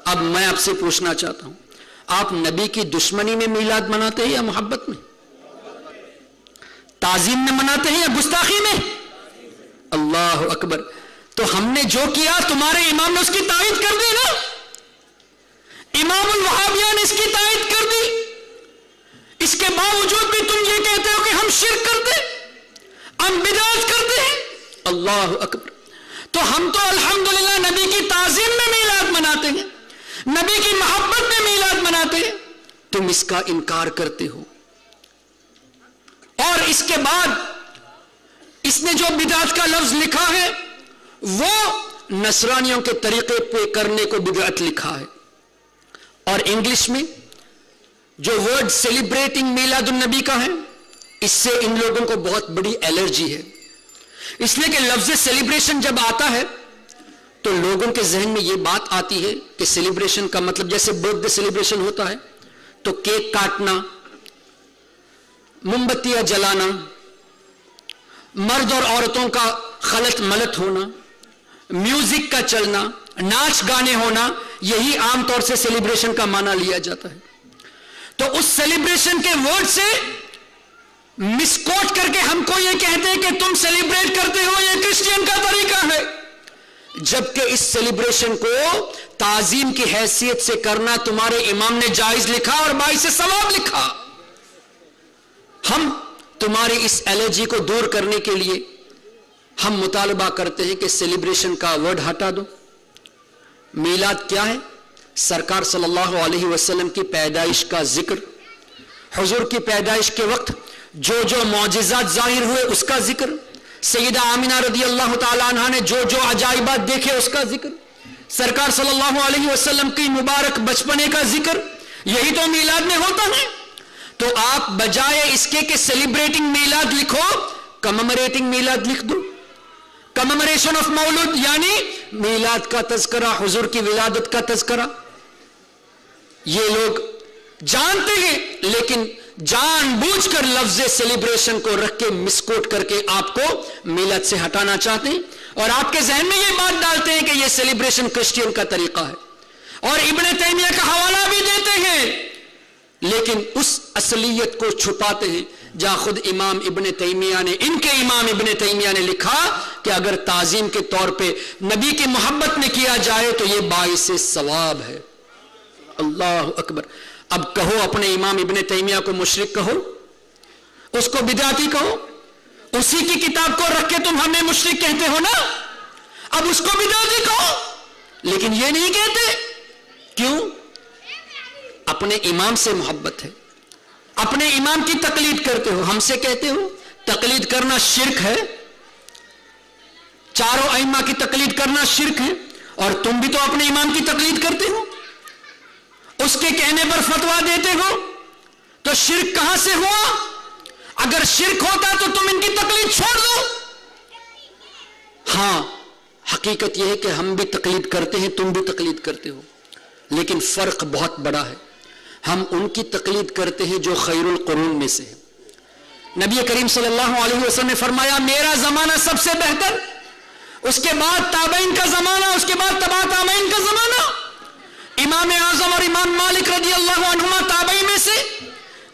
اب میں آپ سے پوچھنا چاہتا ہوں، آپ نبی کی دشمنی میں میلاد مناتے ہیں یا محبت میں؟ تعظیم میں مناتے ہیں یا گستاخی میں؟ اللہ اکبر. تو ہم نے جو کیا تمہارے امام نے اس کی تائید کر دی نا. امام الوہابیہ نے اس کی تائید کر دی. اس کے باوجود بھی تم یہ کہتے ہو کہ ہم شرک کرتے، ہم بدعت کرتے ہیں. اللہ اکبر. تو ہم تو الحمدللہ نبی کی تعظیم میں میلاد مناتے ہیں، نبی کی محبت میں میلاد مناتے ہیں. تم اس کا انکار کرتے ہو. اور اس کے بعد اس نے جو بدعت کا لفظ لکھا ہے وہ نصرانیوں کے طریقے پہ کرنے کو بدعت لکھا ہے. اور انگلش میں جو ورڈ سیلیبریٹنگ میلاد النبی کا ہے، اس سے ان لوگوں کو بہت بڑی الرجی ہے. اس لیے کہ لفظ سیلیبریشن جب آتا ہے تو لوگوں کے ذہن میں یہ بات آتی ہے کہ سیلیبریشن کا مطلب جیسے برتھ ڈے سیلیبریشن ہوتا ہے تو کیک کاٹنا، موم بتیاں جلانا، مرد اور عورتوں کا خلط ملط ہونا، میوزک کا چلنا، ناچ گانے ہونا، یہی عام طور سے سیلیبریشن کا معنی لیا جاتا ہے. تو اس سیلیبریشن کے ورڈ سے مسکوٹ کر کے ہم کو یہ کہتے ہیں کہ تم سیلیبریٹ کرتے ہو، یہ کرسچین کا طریقہ ہے. جبکہ اس سیلیبریشن کو تعظیم کی حیثیت سے کرنا تمہارے امام نے جائز لکھا اور باعث ثواب لکھا. ہم تمہاری اس الرجی کو دور کرنے کے لیے ہم مطالبہ کرتے ہیں کہ سیلیبریشن کا ورڈ ہٹا دو. میلاد کیا ہے؟ سرکار صلی اللہ علیہ وسلم کی پیدائش کا ذکر، حضور کی پیدائش کے وقت جو جو معجزات ظاہر ہوئے اس کا ذکر، سیدہ آمینہ رضی اللہ تعالی عنہ نے جو جو عجائبات دیکھے اس کا ذکر، سرکار صلی اللہ علیہ وسلم کی مبارک بچپنے کا ذکر، یہی تو میلاد میں ہوتا ہے. تو آپ بجائے اس کے کہ سیلیبریٹنگ میلاد لکھو، کممریٹنگ میلاد لکھ دو. کممریشن آف مولود یعنی میلاد کا تذکرہ، حضور کی ولادت کا تذکرہ. یہ لوگ جانتے ہیں لیکن جان بوجھ کر لفظ سیلیبریشن کو رکھ کے مسکوٹ کر کے آپ کو میلاد سے ہٹانا چاہتے ہیں اور آپ کے ذہن میں یہ بات ڈالتے ہیں کہ یہ سیلیبریشن کرسچین کا طریقہ ہے اور ابن تیمیہ کا حوالہ بھی دیتے ہیں، لیکن اس اصلیت کو چھپاتے ہیں جہاں خود امام ابن تیمیہ نے، ان کے امام ابن تیمیہ نے لکھا کہ اگر تعظیم کے طور پہ نبی کی محبت میں کیا جائے تو یہ باعث ثواب ہے. اللہ اکبر. اب کہو اپنے امام ابن تیمیہ کو مشرک کہو، اس کو بدعتی کہو، اسی کی کتاب کو رکھ کے تم ہمیں مشرک کہتے ہو نا، اب اس کو بدعتی کہو، لیکن یہ نہیں کہتے. کیوں؟ اپنے امام سے محبت ہے، اپنے امام کی تقلید کرتے ہو. ہم سے کہتے ہو تقلید کرنا شرک ہے، چاروں ائمہ کی تقلید کرنا شرک ہے، اور تم بھی تو اپنے امام کی تقلید کرتے ہو، اس کے کہنے پر فتویٰ دیتے ہو. تو شرک کہاں سے ہوا؟ اگر شرک ہوتا تو تم ان کی تقلید چھوڑ دو. ہاں حقیقت یہ ہے کہ ہم بھی تقلید کرتے ہیں، تم بھی تقلید کرتے ہو، لیکن فرق بہت بڑا ہے. ہم ان کی تقلید کرتے ہیں جو خیر القرون میں سے ہے. نبی کریم صلی اللہ علیہ وسلم نے فرمایا میرا زمانہ سب سے بہتر، اس کے بعد تابعین کا زمانہ، اس کے بعد تبع تابعین کا زمانہ. امام اعظم اور امام مالک رضی اللہ عنہما تابعی میں سے،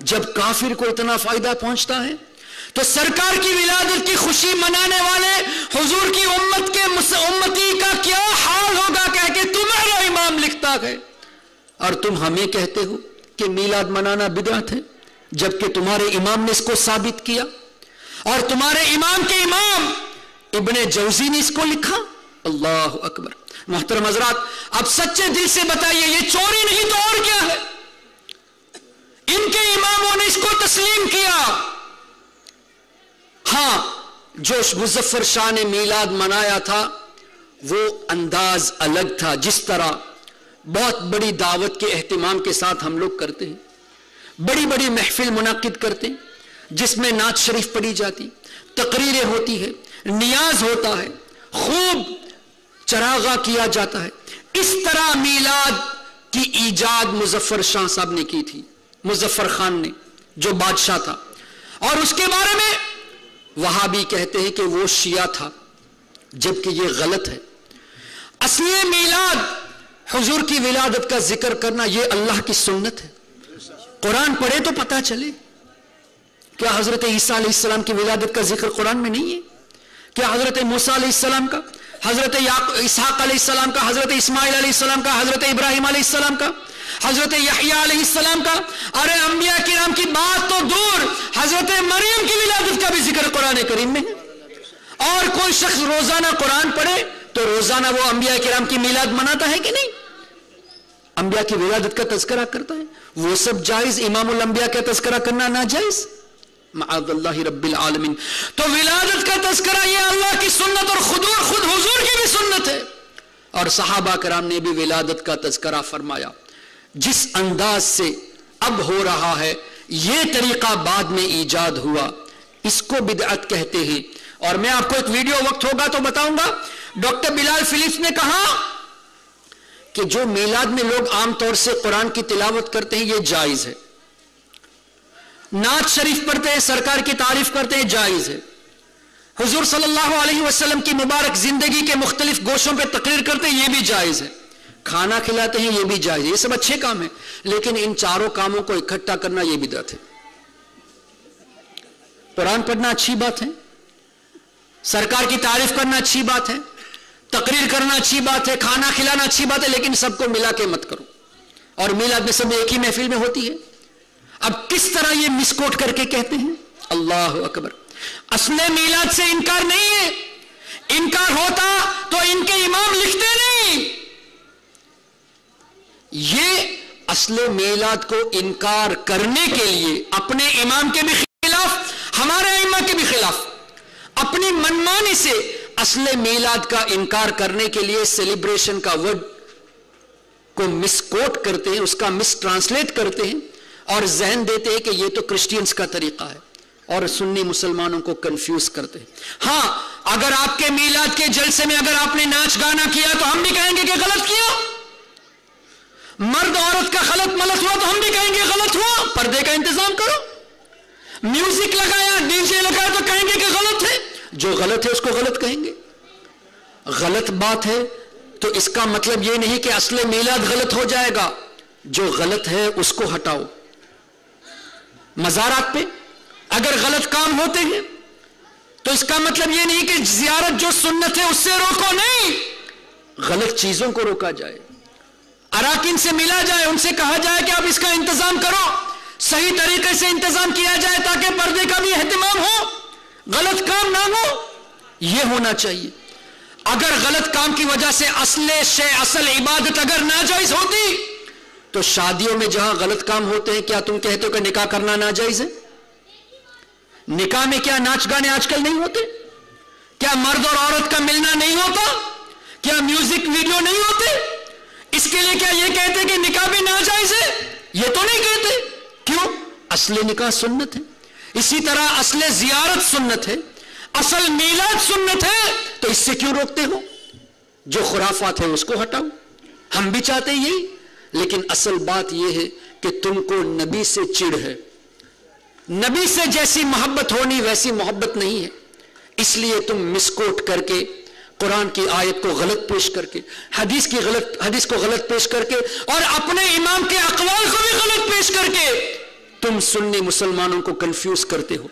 جب کافر کو اتنا فائدہ پہنچتا ہے تو سرکار کی ولادت کی خوشی منانے والے حضور کی امتی کا کیا حال ہوگا کہہ کے تمہارا امام لکھتا ہے، اور تم ہمیں کہتے ہو کہ میلاد منانا بدعت ہے، جبکہ تمہارے امام نے اس کو ثابت کیا، اور تمہارے امام کے امام ابن جوزی نے اس کو لکھا۔ اللہ اکبر۔ محترم حضرات، اب سچے دل سے بتائیے یہ چوری نہیں تو اور کیا ہے؟ ان کے اماموں نے اس کو تسلیم کیا۔ ہاں، جو مظفر شاہ نے میلاد منایا تھا وہ انداز الگ تھا، جس طرح بہت بڑی دعوت کے اہتمام کے ساتھ ہم لوگ کرتے ہیں، بڑی بڑی محفل منعقد کرتے ہیں جس میں نعت شریف پڑھی جاتی، تقریریں ہوتی ہے، نیاز ہوتا ہے، خوب چراغاں کیا جاتا ہے۔ اس طرح میلاد کی ایجاد مظفر شاہ صاحب نے کی تھی، مظفر خان نے جو بادشاہ تھا، اور اس کے بارے میں وہابی کہتے ہیں کہ وہ شیعہ تھا، جبکہ یہ غلط ہے۔ اصلی میلاد، حضور کی ولادت کا ذکر کرنا، یہ اللہ کی سنت ہے۔ قرآن پڑھے تو پتہ چلے، کیا حضرت عیسیٰ علیہ السلام کی ولادت کا ذکر قرآن میں نہیں ہے؟ کیا حضرت موسیٰ علیہ السلام کا، حضرت اسحاق علیہ السلام کا، حضرت اسماعیل علیہ السلام کا، حضرت ابراہیم علیہ السلام کا، حضرت یحییٰ علیہ السلام کا، ارے انبیاء کرام کی بات تو دور، حضرت مریم کی ولادت کا بھی ذکر قرآن کریم میں ہے۔ اور کوئی شخص روزانہ قرآن پڑھے تو روزانہ وہ انبیاء کرام کی میلاد مناتا ہے کہ نہیں؟ انبیاء کی ولادت کا تذکرہ کرتا ہے، وہ سب جائز، امام الانبیاء کا تذکرہ کرنا ناجائز؟ معاذ اللہ رب العالمین۔ تو ولادت کا تذکرہ یہ اللہ کی سنت، اور خود حضور کی بھی سنت ہے، اور صحابہ کرام نے بھی ولادت کا تذکرہ فرمایا۔ جس انداز سے اب ہو رہا ہے، یہ طریقہ بعد میں ایجاد ہوا، اس کو بدعت کہتے ہیں۔ اور میں آپ کو ایک ویڈیو وقت ہوگا تو بتاؤں گا، ڈاکٹر بلال فلپس نے کہا کہ جو میلاد میں لوگ عام طور سے قرآن کی تلاوت کرتے ہیں یہ جائز ہے، نعت شریف پڑھتے ہیں، سرکار کی تعریف کرتے ہیں، جائز ہے، حضور صلی اللہ علیہ وسلم کی مبارک زندگی کے مختلف گوشوں پہ تقریر کرتے ہیں، یہ بھی جائز ہے، کھانا کھلاتے ہیں، یہ بھی جائز ہے، یہ سب اچھے کام ہیں، لیکن ان چاروں کاموں کو اکٹھا کرنا یہ بدعت ہے۔ قرآن پڑھنا اچھی بات ہے، سرکار کی تعریف کرنا اچھی بات ہے، تقریر کرنا اچھی بات ہے، کھانا کھلانا اچھی بات ہے، لیکن سب کو ملا کے مت کرو۔ اور میلاد میں سب ایک ہی محفل میں ہوتی ہے۔ اب کس طرح یہ مسکوٹ کر کے کہتے ہیں؟ اللہ اکبر۔ اصل میلاد سے انکار نہیں ہے، انکار ہوتا تو ان کے امام لکھتے نہیں۔ یہ اصل میلاد کو انکار کرنے کے لیے اپنے امام کے بھی خلاف، ہمارے ائمہ کے بھی خلاف، اپنی منمانی سے اصل میلاد کا انکار کرنے کے لیے سیلیبریشن کا ورڈ کو مسکوٹ کرتے ہیں، اس کا مس ٹرانسلیٹ کرتے ہیں، اور ذہن دیتے ہیں کہ یہ تو کرسچینز کا طریقہ ہے، اور سنی مسلمانوں کو کنفیوز کرتے ہیں۔ ہاں، اگر آپ کے میلاد کے جلسے میں اگر آپ نے ناچ گانا کیا تو ہم بھی کہیں گے کہ غلط کیا، مرد عورت کا خلط ملط ہوا تو ہم بھی کہیں گے غلط ہوا، پردے کا انتظام کرو۔ میوزک لگایا، ڈی جے لگایا تو کہیں گے کہ غلط ہے، جو غلط ہے اس کو غلط کہیں گے۔ غلط بات ہے تو اس کا مطلب یہ نہیں کہ اصل میلاد غلط ہو جائے گا، جو غلط ہے اس کو ہٹاؤ۔ مزارات پہ اگر غلط کام ہوتے ہیں تو اس کا مطلب یہ نہیں کہ زیارت جو سنت ہے اس سے روکو، نہیں، غلط چیزوں کو روکا جائے، اراکین سے ملا جائے، ان سے کہا جائے کہ اب اس کا انتظام کرو، صحیح طریقے سے انتظام کیا جائے تاکہ پردے کا بھی اہتمام ہو، غلط کام نہ ہو، یہ ہونا چاہیے۔ اگر غلط کام کی وجہ سے اصل عبادت اگر ناجائز ہوتی تو شادیوں میں جہاں غلط کام ہوتے ہیں، کیا تم کہتے ہو کہ نکاح کرنا ناجائز ہے؟ نکاح میں کیا ناچ گانے آج کل نہیں ہوتے؟ کیا مرد اور عورت کا ملنا نہیں ہوتا؟ کیا میوزک ویڈیو نہیں ہوتے؟ اس کے لیے کیا یہ کہتے کہ نکاح بھی ناجائز ہے؟ یہ تو نہیں کہتے۔ کیوں؟ اصل نکاح سنت ہے، اسی طرح اصل زیارت سنت ہے، اصل میلاد سنت ہے، تو اس سے کیوں روکتے ہو؟ جو خرافات ہے اس کو ہٹاؤ، ہم بھی چاہتے ہیں یہی، لیکن اصل بات یہ ہے کہ تم کو نبی سے چڑ ہے، نبی سے جیسی محبت ہونی ویسی محبت نہیں ہے، اس لیے تم مسکوٹ کر کے قرآن کی آیت کو غلط پیش کر کے، حدیث کو غلط پیش کر کے، اور اپنے امام کے اقوال کو بھی غلط پیش کر کے تم سنی مسلمانوں کو کنفیوز کرتے ہو،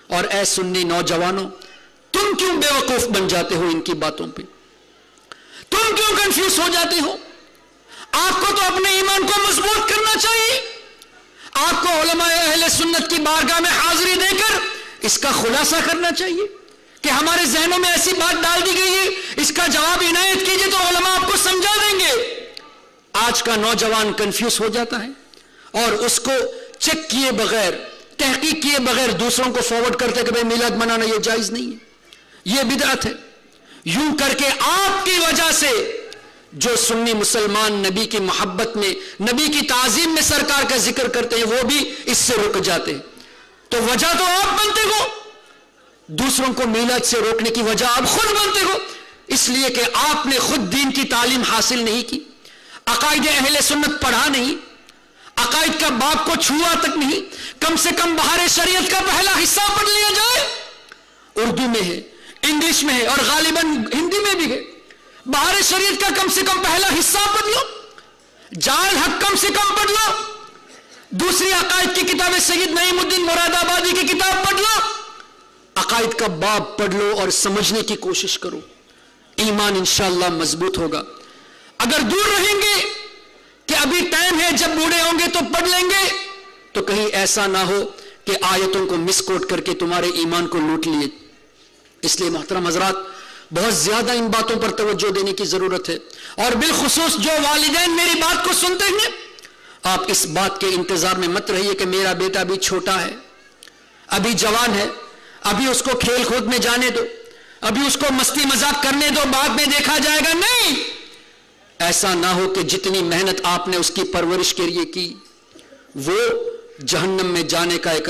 اور اے سنی نوجوانوں تم کیوں بیوقوف بن جاتے ہو ان کی باتوں پہ؟ تم کیوں کنفیوز ہو جاتے ہو؟ آپ کو تو اپنے ایمان کو مضبوط کرنا چاہیے. آپ کو علماء اہل سنت کی بارگاہ میں حاضری دے کر اس کا خلاصہ کرنا چاہیے کہ ہمارے ذہنوں میں ایسی بات ڈال دی گئی ہے، اس کا جواب عنایت کیجئے تو علماء آپ کو سمجھا دیں گے. آج کا نوجوان کنفیوز ہو جاتا ہے اور اس کو چیک کیے بغیر، تحقیق کیے بغیر دوسروں کو فارورڈ کرتے کہ بھئی میلاد منانا یہ جائز نہیں ہے، یہ بدعت ہے. یوں کر کے آپ کی وجہ سے جو سنی مسلمان نبی کی محبت میں، نبی کی تعظیم میں سرکار کا ذکر کرتے ہیں وہ بھی اس سے رک جاتے ہیں. تو وجہ تو آپ بنتے ہو، دوسروں کو میلاد سے روکنے کی وجہ آپ خود بنتے ہو، اس لیے کہ آپ نے خود دین کی تعلیم حاصل نہیں کی، عقائد اہل سنت پڑھا نہیں، عقائد کا باب کو چھوا تک نہیں. کم سے کم بہار شریعت کا پہلا حصہ پڑھ لیا جائے، اردو میں ہے، انگلش میں ہے اور غالباً ہندی میں بھی ہے. بہار شریعت کا کم سے کم پہلا حصہ پڑھ لو، جال حق کم سے کم پڑھ لو، دوسری عقائد کی کتاب سید نعیم الدین مراد آبادی کی کتاب پڑھ لو، عقائد کا باب پڑھ لو اور سمجھنے کی کوشش کرو. ایمان انشاءاللہ مضبوط ہوگا. اگر دور رہیں گے کہ ابھی ٹائم ہے جب بوڑھے ہوں گے تو پڑھ لیں گے، تو کہیں ایسا نہ ہو کہ آیتوں کو مس کوٹ کر کے تمہارے ایمان کو لوٹ لیے. اس لیے محترم حضرات بہت زیادہ ان باتوں پر توجہ دینے کی ضرورت ہے، اور بالخصوص جو والدین میری بات کو سنتے ہیں، آپ اس بات کے انتظار میں مت رہیے کہ میرا بیٹا ابھی چھوٹا ہے، ابھی جوان ہے، ابھی اس کو کھیل کود میں جانے دو، ابھی اس کو مستی مذاق کرنے دو، بعد میں دیکھا جائے گا. نہیں، ایسا نہ ہو کہ جتنی محنت آپ نے اس کی پرورش کے لیے کی وہ جہنم میں جانے کا ایک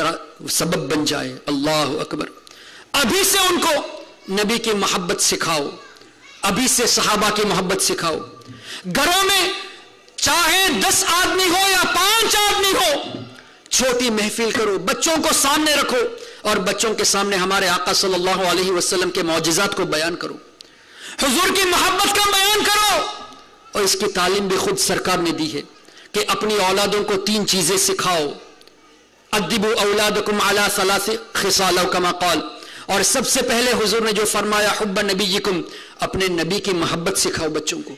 سبب بن جائے. اللہ اکبر. ابھی سے ان کو نبی کی محبت سکھاؤ، ابھی سے صحابہ کی محبت سکھاؤ. گھروں میں چاہے 10 آدمی ہو یا 5 آدمی ہو، چھوٹی محفل کرو، بچوں کو سامنے رکھو اور بچوں کے سامنے ہمارے آقا صلی اللہ علیہ وسلم کے معجزات کو بیان کرو، حضور کی محبت کا بیان کرو. اور اس کی تعلیم بھی خود سرکار نے دی ہے کہ اپنی اولادوں کو 3 چیزیں سکھاؤ. ادبوا اولادکم علی 3 خصال کما قال. اور سب سے پہلے حضور نے جو فرمایا حب نبیکم، اپنے نبی کی محبت سکھاؤ بچوں کو.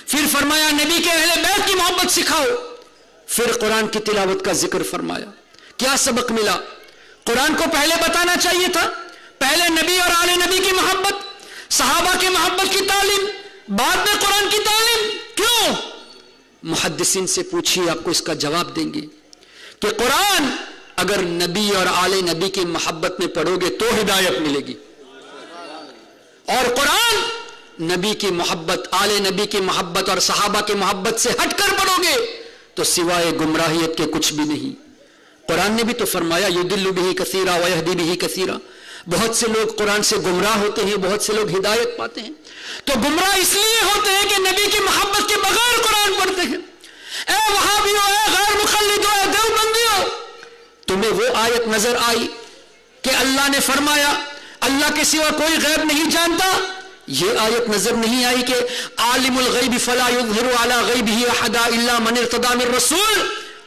پھر فرمایا نبی کے اہل بیت کی محبت سکھاؤ. پھر قرآن کی تلاوت کا ذکر فرمایا. کیا سبق ملا؟ قرآن کو پہلے بتانا چاہیے تھا، پہلے نبی اور آل نبی کی محبت، صحابہ کی محبت کی تعلیم، بعد میں قرآن کی تعلیم. کیوں؟ محدثین سے پوچھیے، آپ کو اس کا جواب دیں گے کہ قرآن اگر نبی اور آل نبی کی محبت میں پڑھو گے تو ہدایت ملے گی، اور قرآن نبی کی محبت، آل نبی کی محبت اور صحابہ کی محبت سے ہٹ کر پڑھو گے تو سوائے گمراہیت کے کچھ بھی نہیں. قرآن نے بھی تو فرمایا یضل بہ کثیرا ویہدی بہ کثیرا. بہت سے لوگ قرآن سے گمراہ ہوتے ہیں، بہت سے لوگ ہدایت پاتے ہیں. تو گمراہ اس لیے ہوتے ہیں کہ نبی کی محبت کے بغیر قرآن پڑھتے ہیں. اے وہابیو، اے غیر مقلدو، اے دیوبندیو، تمہیں وہ آیت نظر آئی کہ اللہ نے فرمایا اللہ کے سوا کوئی غیب نہیں جانتا؟ یہ آیت نظر نہیں آئی کہ عالم الغیب فلا یظہر علی غیبہ احدا الا من ارتضی من رسول؟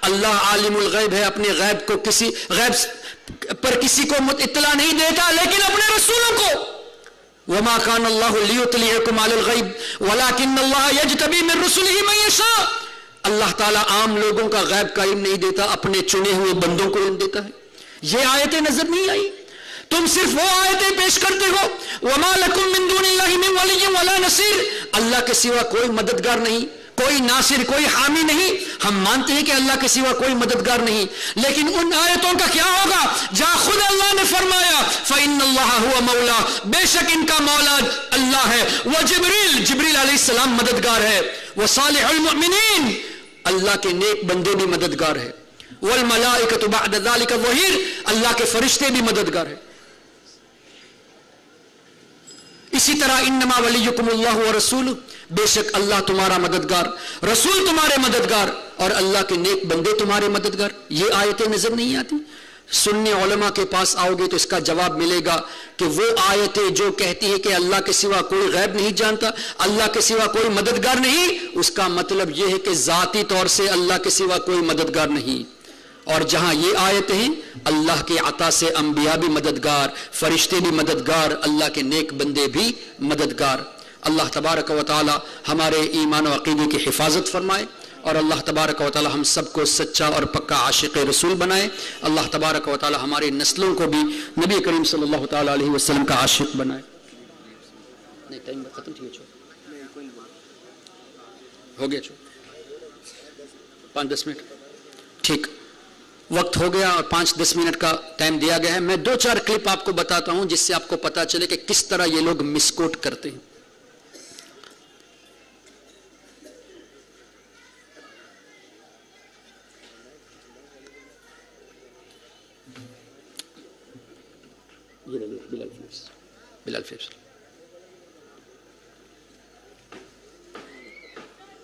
اللہ عالم الغیب ہے، اپنے غیب کو کسی کو اطلاع نہیں دیتا لیکن اپنے رسولوں کو. وما كان الله ليطلعكم على الغيب ولكن الله يجتبي من رسله من يشاء. اللہ تعالیٰ عام لوگوں کا غیب کا علم نہیں دیتا، اپنے چنے ہوئے بندوں کو علم دیتا ہے. یہ آیتیں نظر نہیں آئی. تم صرف وہ آیتیں پیش کرتے ہو وما لكم من دون الله من ولي ولا نصير. اللہ کے سوا کوئی مددگار نہیں، کوئی ناصر، کوئی حامی نہیں. ہم مانتے ہیں کہ اللہ کے سوا کوئی مددگار نہیں، لیکن ان آیتوں کا کیا ہوگا جہاں خود اللہ نے فرمایا فإن الله هو مولا، بے شک ان کا مولا اللہ ہے. وہ جبریل علیہ السلام مددگار ہے. وہ صالح المؤمنین، اللہ کے نیک بندے بھی مددگار ہے. والملائکۃ بعد ذلک ظہیر، اللہ کے فرشتے بھی مددگار ہیں. اسی طرح انما ولیکم اللہ ورسولہ، بے شک اللہ تمہارا مددگار، رسول تمہارے مددگار اور اللہ کے نیک بندے تمہارے مددگار. یہ آیتیں نظر نہیں آتی. سنی علماء کے پاس آؤ گے تو اس کا جواب ملے گا کہ وہ آیتیں جو کہتی ہے کہ اللہ کے سوا کوئی غیب نہیں جانتا، اللہ کے سوا کوئی مددگار نہیں، اس کا مطلب یہ ہے کہ ذاتی طور سے اللہ کے سوا کوئی مددگار نہیں. اور جہاں یہ آیت ہیں اللہ کے عطا سے انبیاء بھی مددگار، فرشتے بھی مددگار، اللہ کے نیک بندے بھی مددگار۔ اللہ تبارک و تعالی ہمارے ایمان و عقیدے کی حفاظت فرمائے، اور اللہ تبارک و تعالی ہم سب کو سچا اور پکا عاشق رسول بنائے۔ اللہ تبارک و تعالی ہماری نسلوں کو بھی نبی کریم صلی اللہ تعالی علیہ وسلم کا عاشق بنائے۔ نہیں ٹائم ختم ٹھیک ہے، ہو گیا 5-10 منٹ، ٹھیک وقت ہو گیا اور 5-10 منٹ کا ٹائم دیا گیا ہے۔ میں 2-4 کلپ آپ کو بتاتا ہوں جس سے آپ کو پتا چلے کہ کس طرح یہ لوگ مسکوٹ کرتے ہیں۔ بلال فلپس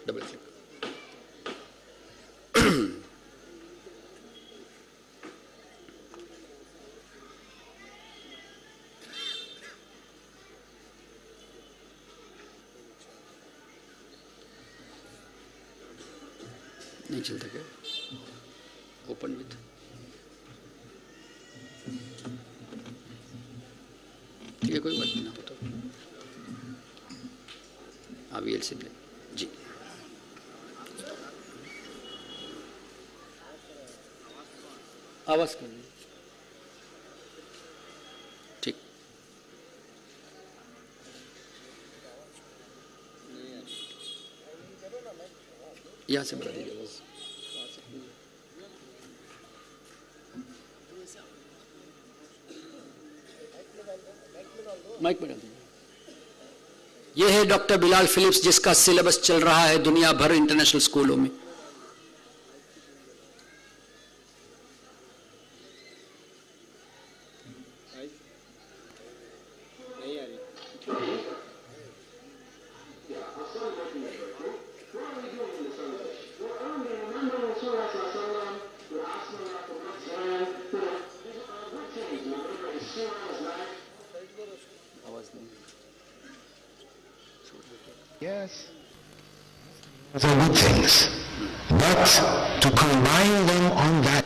ڈبل فلپ۔ نہیں چلتا کیا؟ اوپن وتھ ٹھیک ہے، کوئی بات نہیں، نہ ہو تو ابھی ایل سی پلے جی۔ آواز کر لیں، ٹھیک۔ یہاں سے بڑھا دیجیے آواز۔ مائک پہ ڈال دیجیے۔ یہ ہے ڈاکٹر بلال فلپس جس کا سلیبس چل رہا ہے دنیا بھر انٹرنیشنل اسکولوں میں۔ Yes, those are good things, but to combine them on that.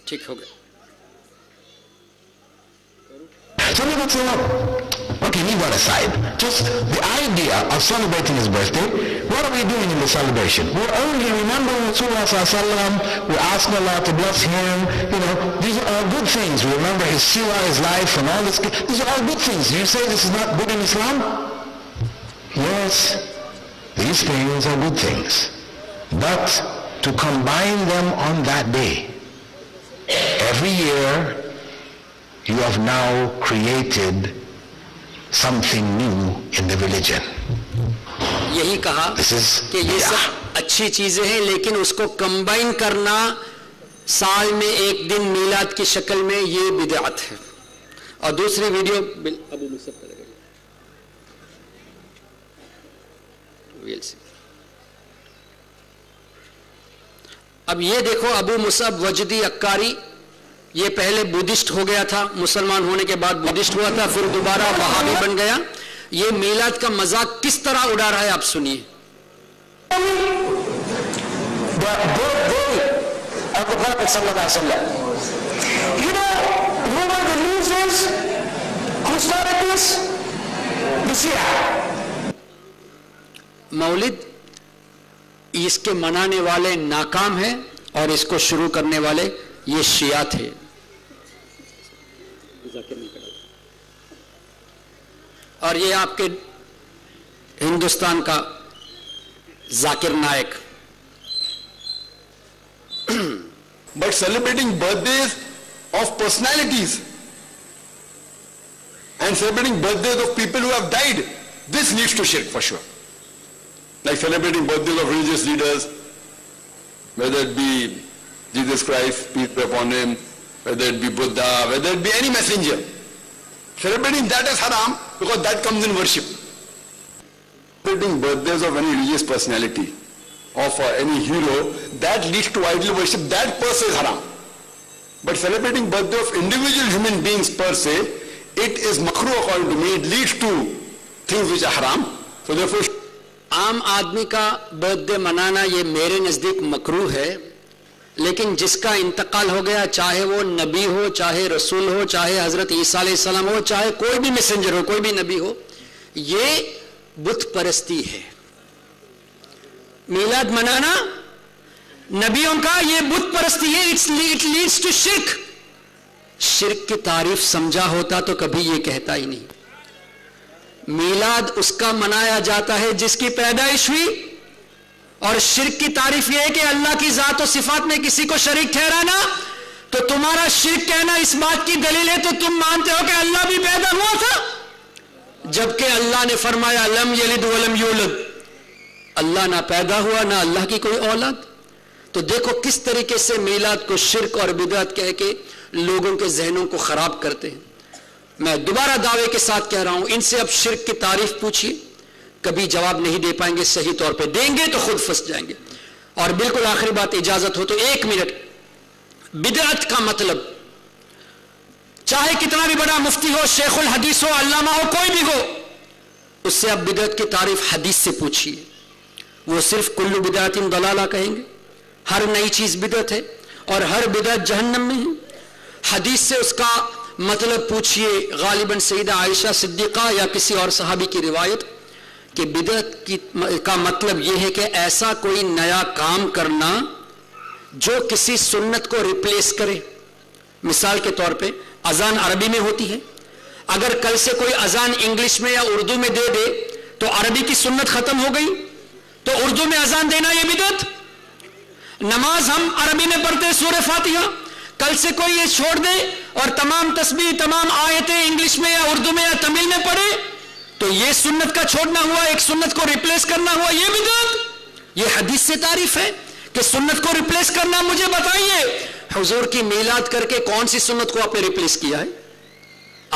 ٹھیک ہو گیا۔ Some people say, oh, okay, leave that aside. Just the idea of celebrating his birthday, what are we doing in the celebration? We're only remembering Rasulullah sallallahu alaihi wasallam, we're asking Allah to bless him, these are all good things. We remember his seerah, his life, and all this. These are all good things. Do you say this is not good in Islam? Yes, these things are good things. But to combine them on that day, every year, you have now created something new in the religion. یہی کہا کہ یہ سب اچھی چیزیں ہیں، لیکن اس کو combine کرنا سال میں ایک دن میلاد کی شکل میں، یہ بدعت ہے۔ اور دوسری ویڈیو ابو مصعب کا لگائیے، اب یہ دیکھو ابو مصعب وجدی اکاری، یہ پہلے بدھسٹ ہو گیا تھا، مسلمان ہونے کے بعد بدھسٹ ہوا تھا، پھر دوبارہ وہابی بن گیا۔ یہ میلاد کا مذاق کس طرح اڑا رہا ہے آپ سنیے۔ مولد اس کے منانے والے ناکام ہیں اور اس کو شروع کرنے والے یہ شیعہ تھے۔ اور یہ آپ کے ہندوستان کا Zakir Naik. But celebrating birthdays of personalities and celebrating birthdays of people who have died, this leads to shirk for sure. Like celebrating birthdays of religious leaders, whether it be Jesus Christ, peace be upon him, whether it be Buddha, whether it be any messenger. Celebrating that is haram because that comes in worship. Celebrating birthdays of any religious personality, of any hero, that leads to idol worship, that per se is haram. But celebrating birthday of individual human beings per se, it is makruh according to me, it leads to things which are haram. So therefore, عام آدمی کا birth day منانا یہ میرے نزدیک مکروہ ہے، لیکن جس کا انتقال ہو گیا، چاہے وہ نبی ہو، چاہے رسول ہو، چاہے حضرت عیسیٰ علیہ السلام ہو، چاہے کوئی بھی میسنجر ہو، کوئی بھی نبی ہو، یہ بت پرستی ہے۔ میلاد منانا نبیوں کا یہ بت پرستی ہے، اٹ لیڈس ٹو شرک۔ شرک کی تعریف سمجھا ہوتا تو کبھی یہ کہتا ہی نہیں۔ میلاد اس کا منایا جاتا ہے جس کی پیدائش ہوئی، اور شرک کی تعریف یہ ہے کہ اللہ کی ذات و صفات میں کسی کو شریک ٹھہرانا۔ تو تمہارا شرک کہنا اس بات کی دلیل ہے تو تم مانتے ہو کہ اللہ بھی پیدا ہوا تھا، جبکہ اللہ نے فرمایا لم یلد ولم یولد، اللہ نہ پیدا ہوا نہ اللہ کی کوئی اولاد۔ تو دیکھو کس طریقے سے میلاد کو شرک اور بدعت کہہ کے لوگوں کے ذہنوں کو خراب کرتے ہیں۔ میں دوبارہ دعوے کے ساتھ کہہ رہا ہوں، ان سے اب شرک کی تعریف پوچھیے، کبھی جواب نہیں دے پائیں گے، صحیح طور پہ دیں گے تو خود پھنس جائیں گے۔ اور بالکل آخری بات، اجازت ہو تو 1 منٹ، بدعت کا مطلب، چاہے کتنا بھی بڑا مفتی ہو، شیخ الحدیث ہو، علامہ ہو، کوئی بھی ہو، اس سے اب بدعت کی تعریف حدیث سے پوچھیے، وہ صرف کل بدعت ضلالہ کہیں گے، ہر نئی چیز بدعت ہے اور ہر بدعت جہنم میں ہے۔ حدیث سے اس کا مطلب پوچھئے، غالباً سیدہ عائشہ صدیقہ یا کسی اور صحابی کی روایت، کہ بدعت کا مطلب یہ ہے کہ ایسا کوئی نیا کام کرنا جو کسی سنت کو ریپلیس کرے۔ مثال کے طور پہ اذان عربی میں ہوتی ہے، اگر کل سے کوئی اذان انگلش میں یا اردو میں دے دے تو عربی کی سنت ختم ہو گئی، تو اردو میں اذان دینا یہ بدعت۔ نماز ہم عربی میں پڑھتے ہیں سورہ فاتحہ، کل سے کوئی یہ چھوڑ دے اور تمام تسبیح، تمام آیتیں انگلش میں یا اردو میں یا تمل میں پڑھے تو یہ سنت کا چھوڑنا ہوا، ایک سنت کو ریپلیس کرنا ہوا، یہ بدعت۔ یہ حدیث سے تعریف ہے کہ سنت کو ریپلیس کرنا۔ مجھے بتائیے حضور کی میلاد کر کے کون سی سنت کو آپ نے ریپلیس کیا ہے؟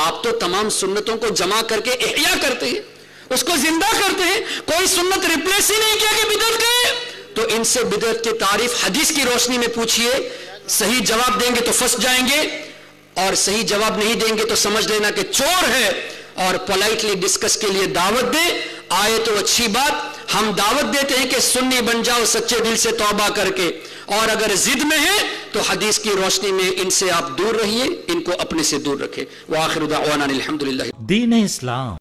آپ تو تمام سنتوں کو جمع کر کے احیا کرتے ہیں، اس کو زندہ کرتے ہیں، کوئی سنت ریپلیس ہی نہیں کیا کہ بدعت کہے۔ تو ان سے بدعت کی تعریف حدیث کی روشنی میں پوچھئے، صحیح جواب دیں گے تو پھنس جائیں گے، اور صحیح جواب نہیں دیں گے تو سمجھ لینا کہ چور ہے، اور پولائٹلی ڈسکس کے لیے دعوت دے۔ آئے تو اچھی بات، ہم دعوت دیتے ہیں کہ سنی بن جاؤ سچے دل سے توبہ کر کے، اور اگر ضد میں ہے تو حدیث کی روشنی میں ان سے آپ دور رہیے، ان کو اپنے سے دور رکھے۔ وآخر دعوانا الحمدللہ۔ دین اسلام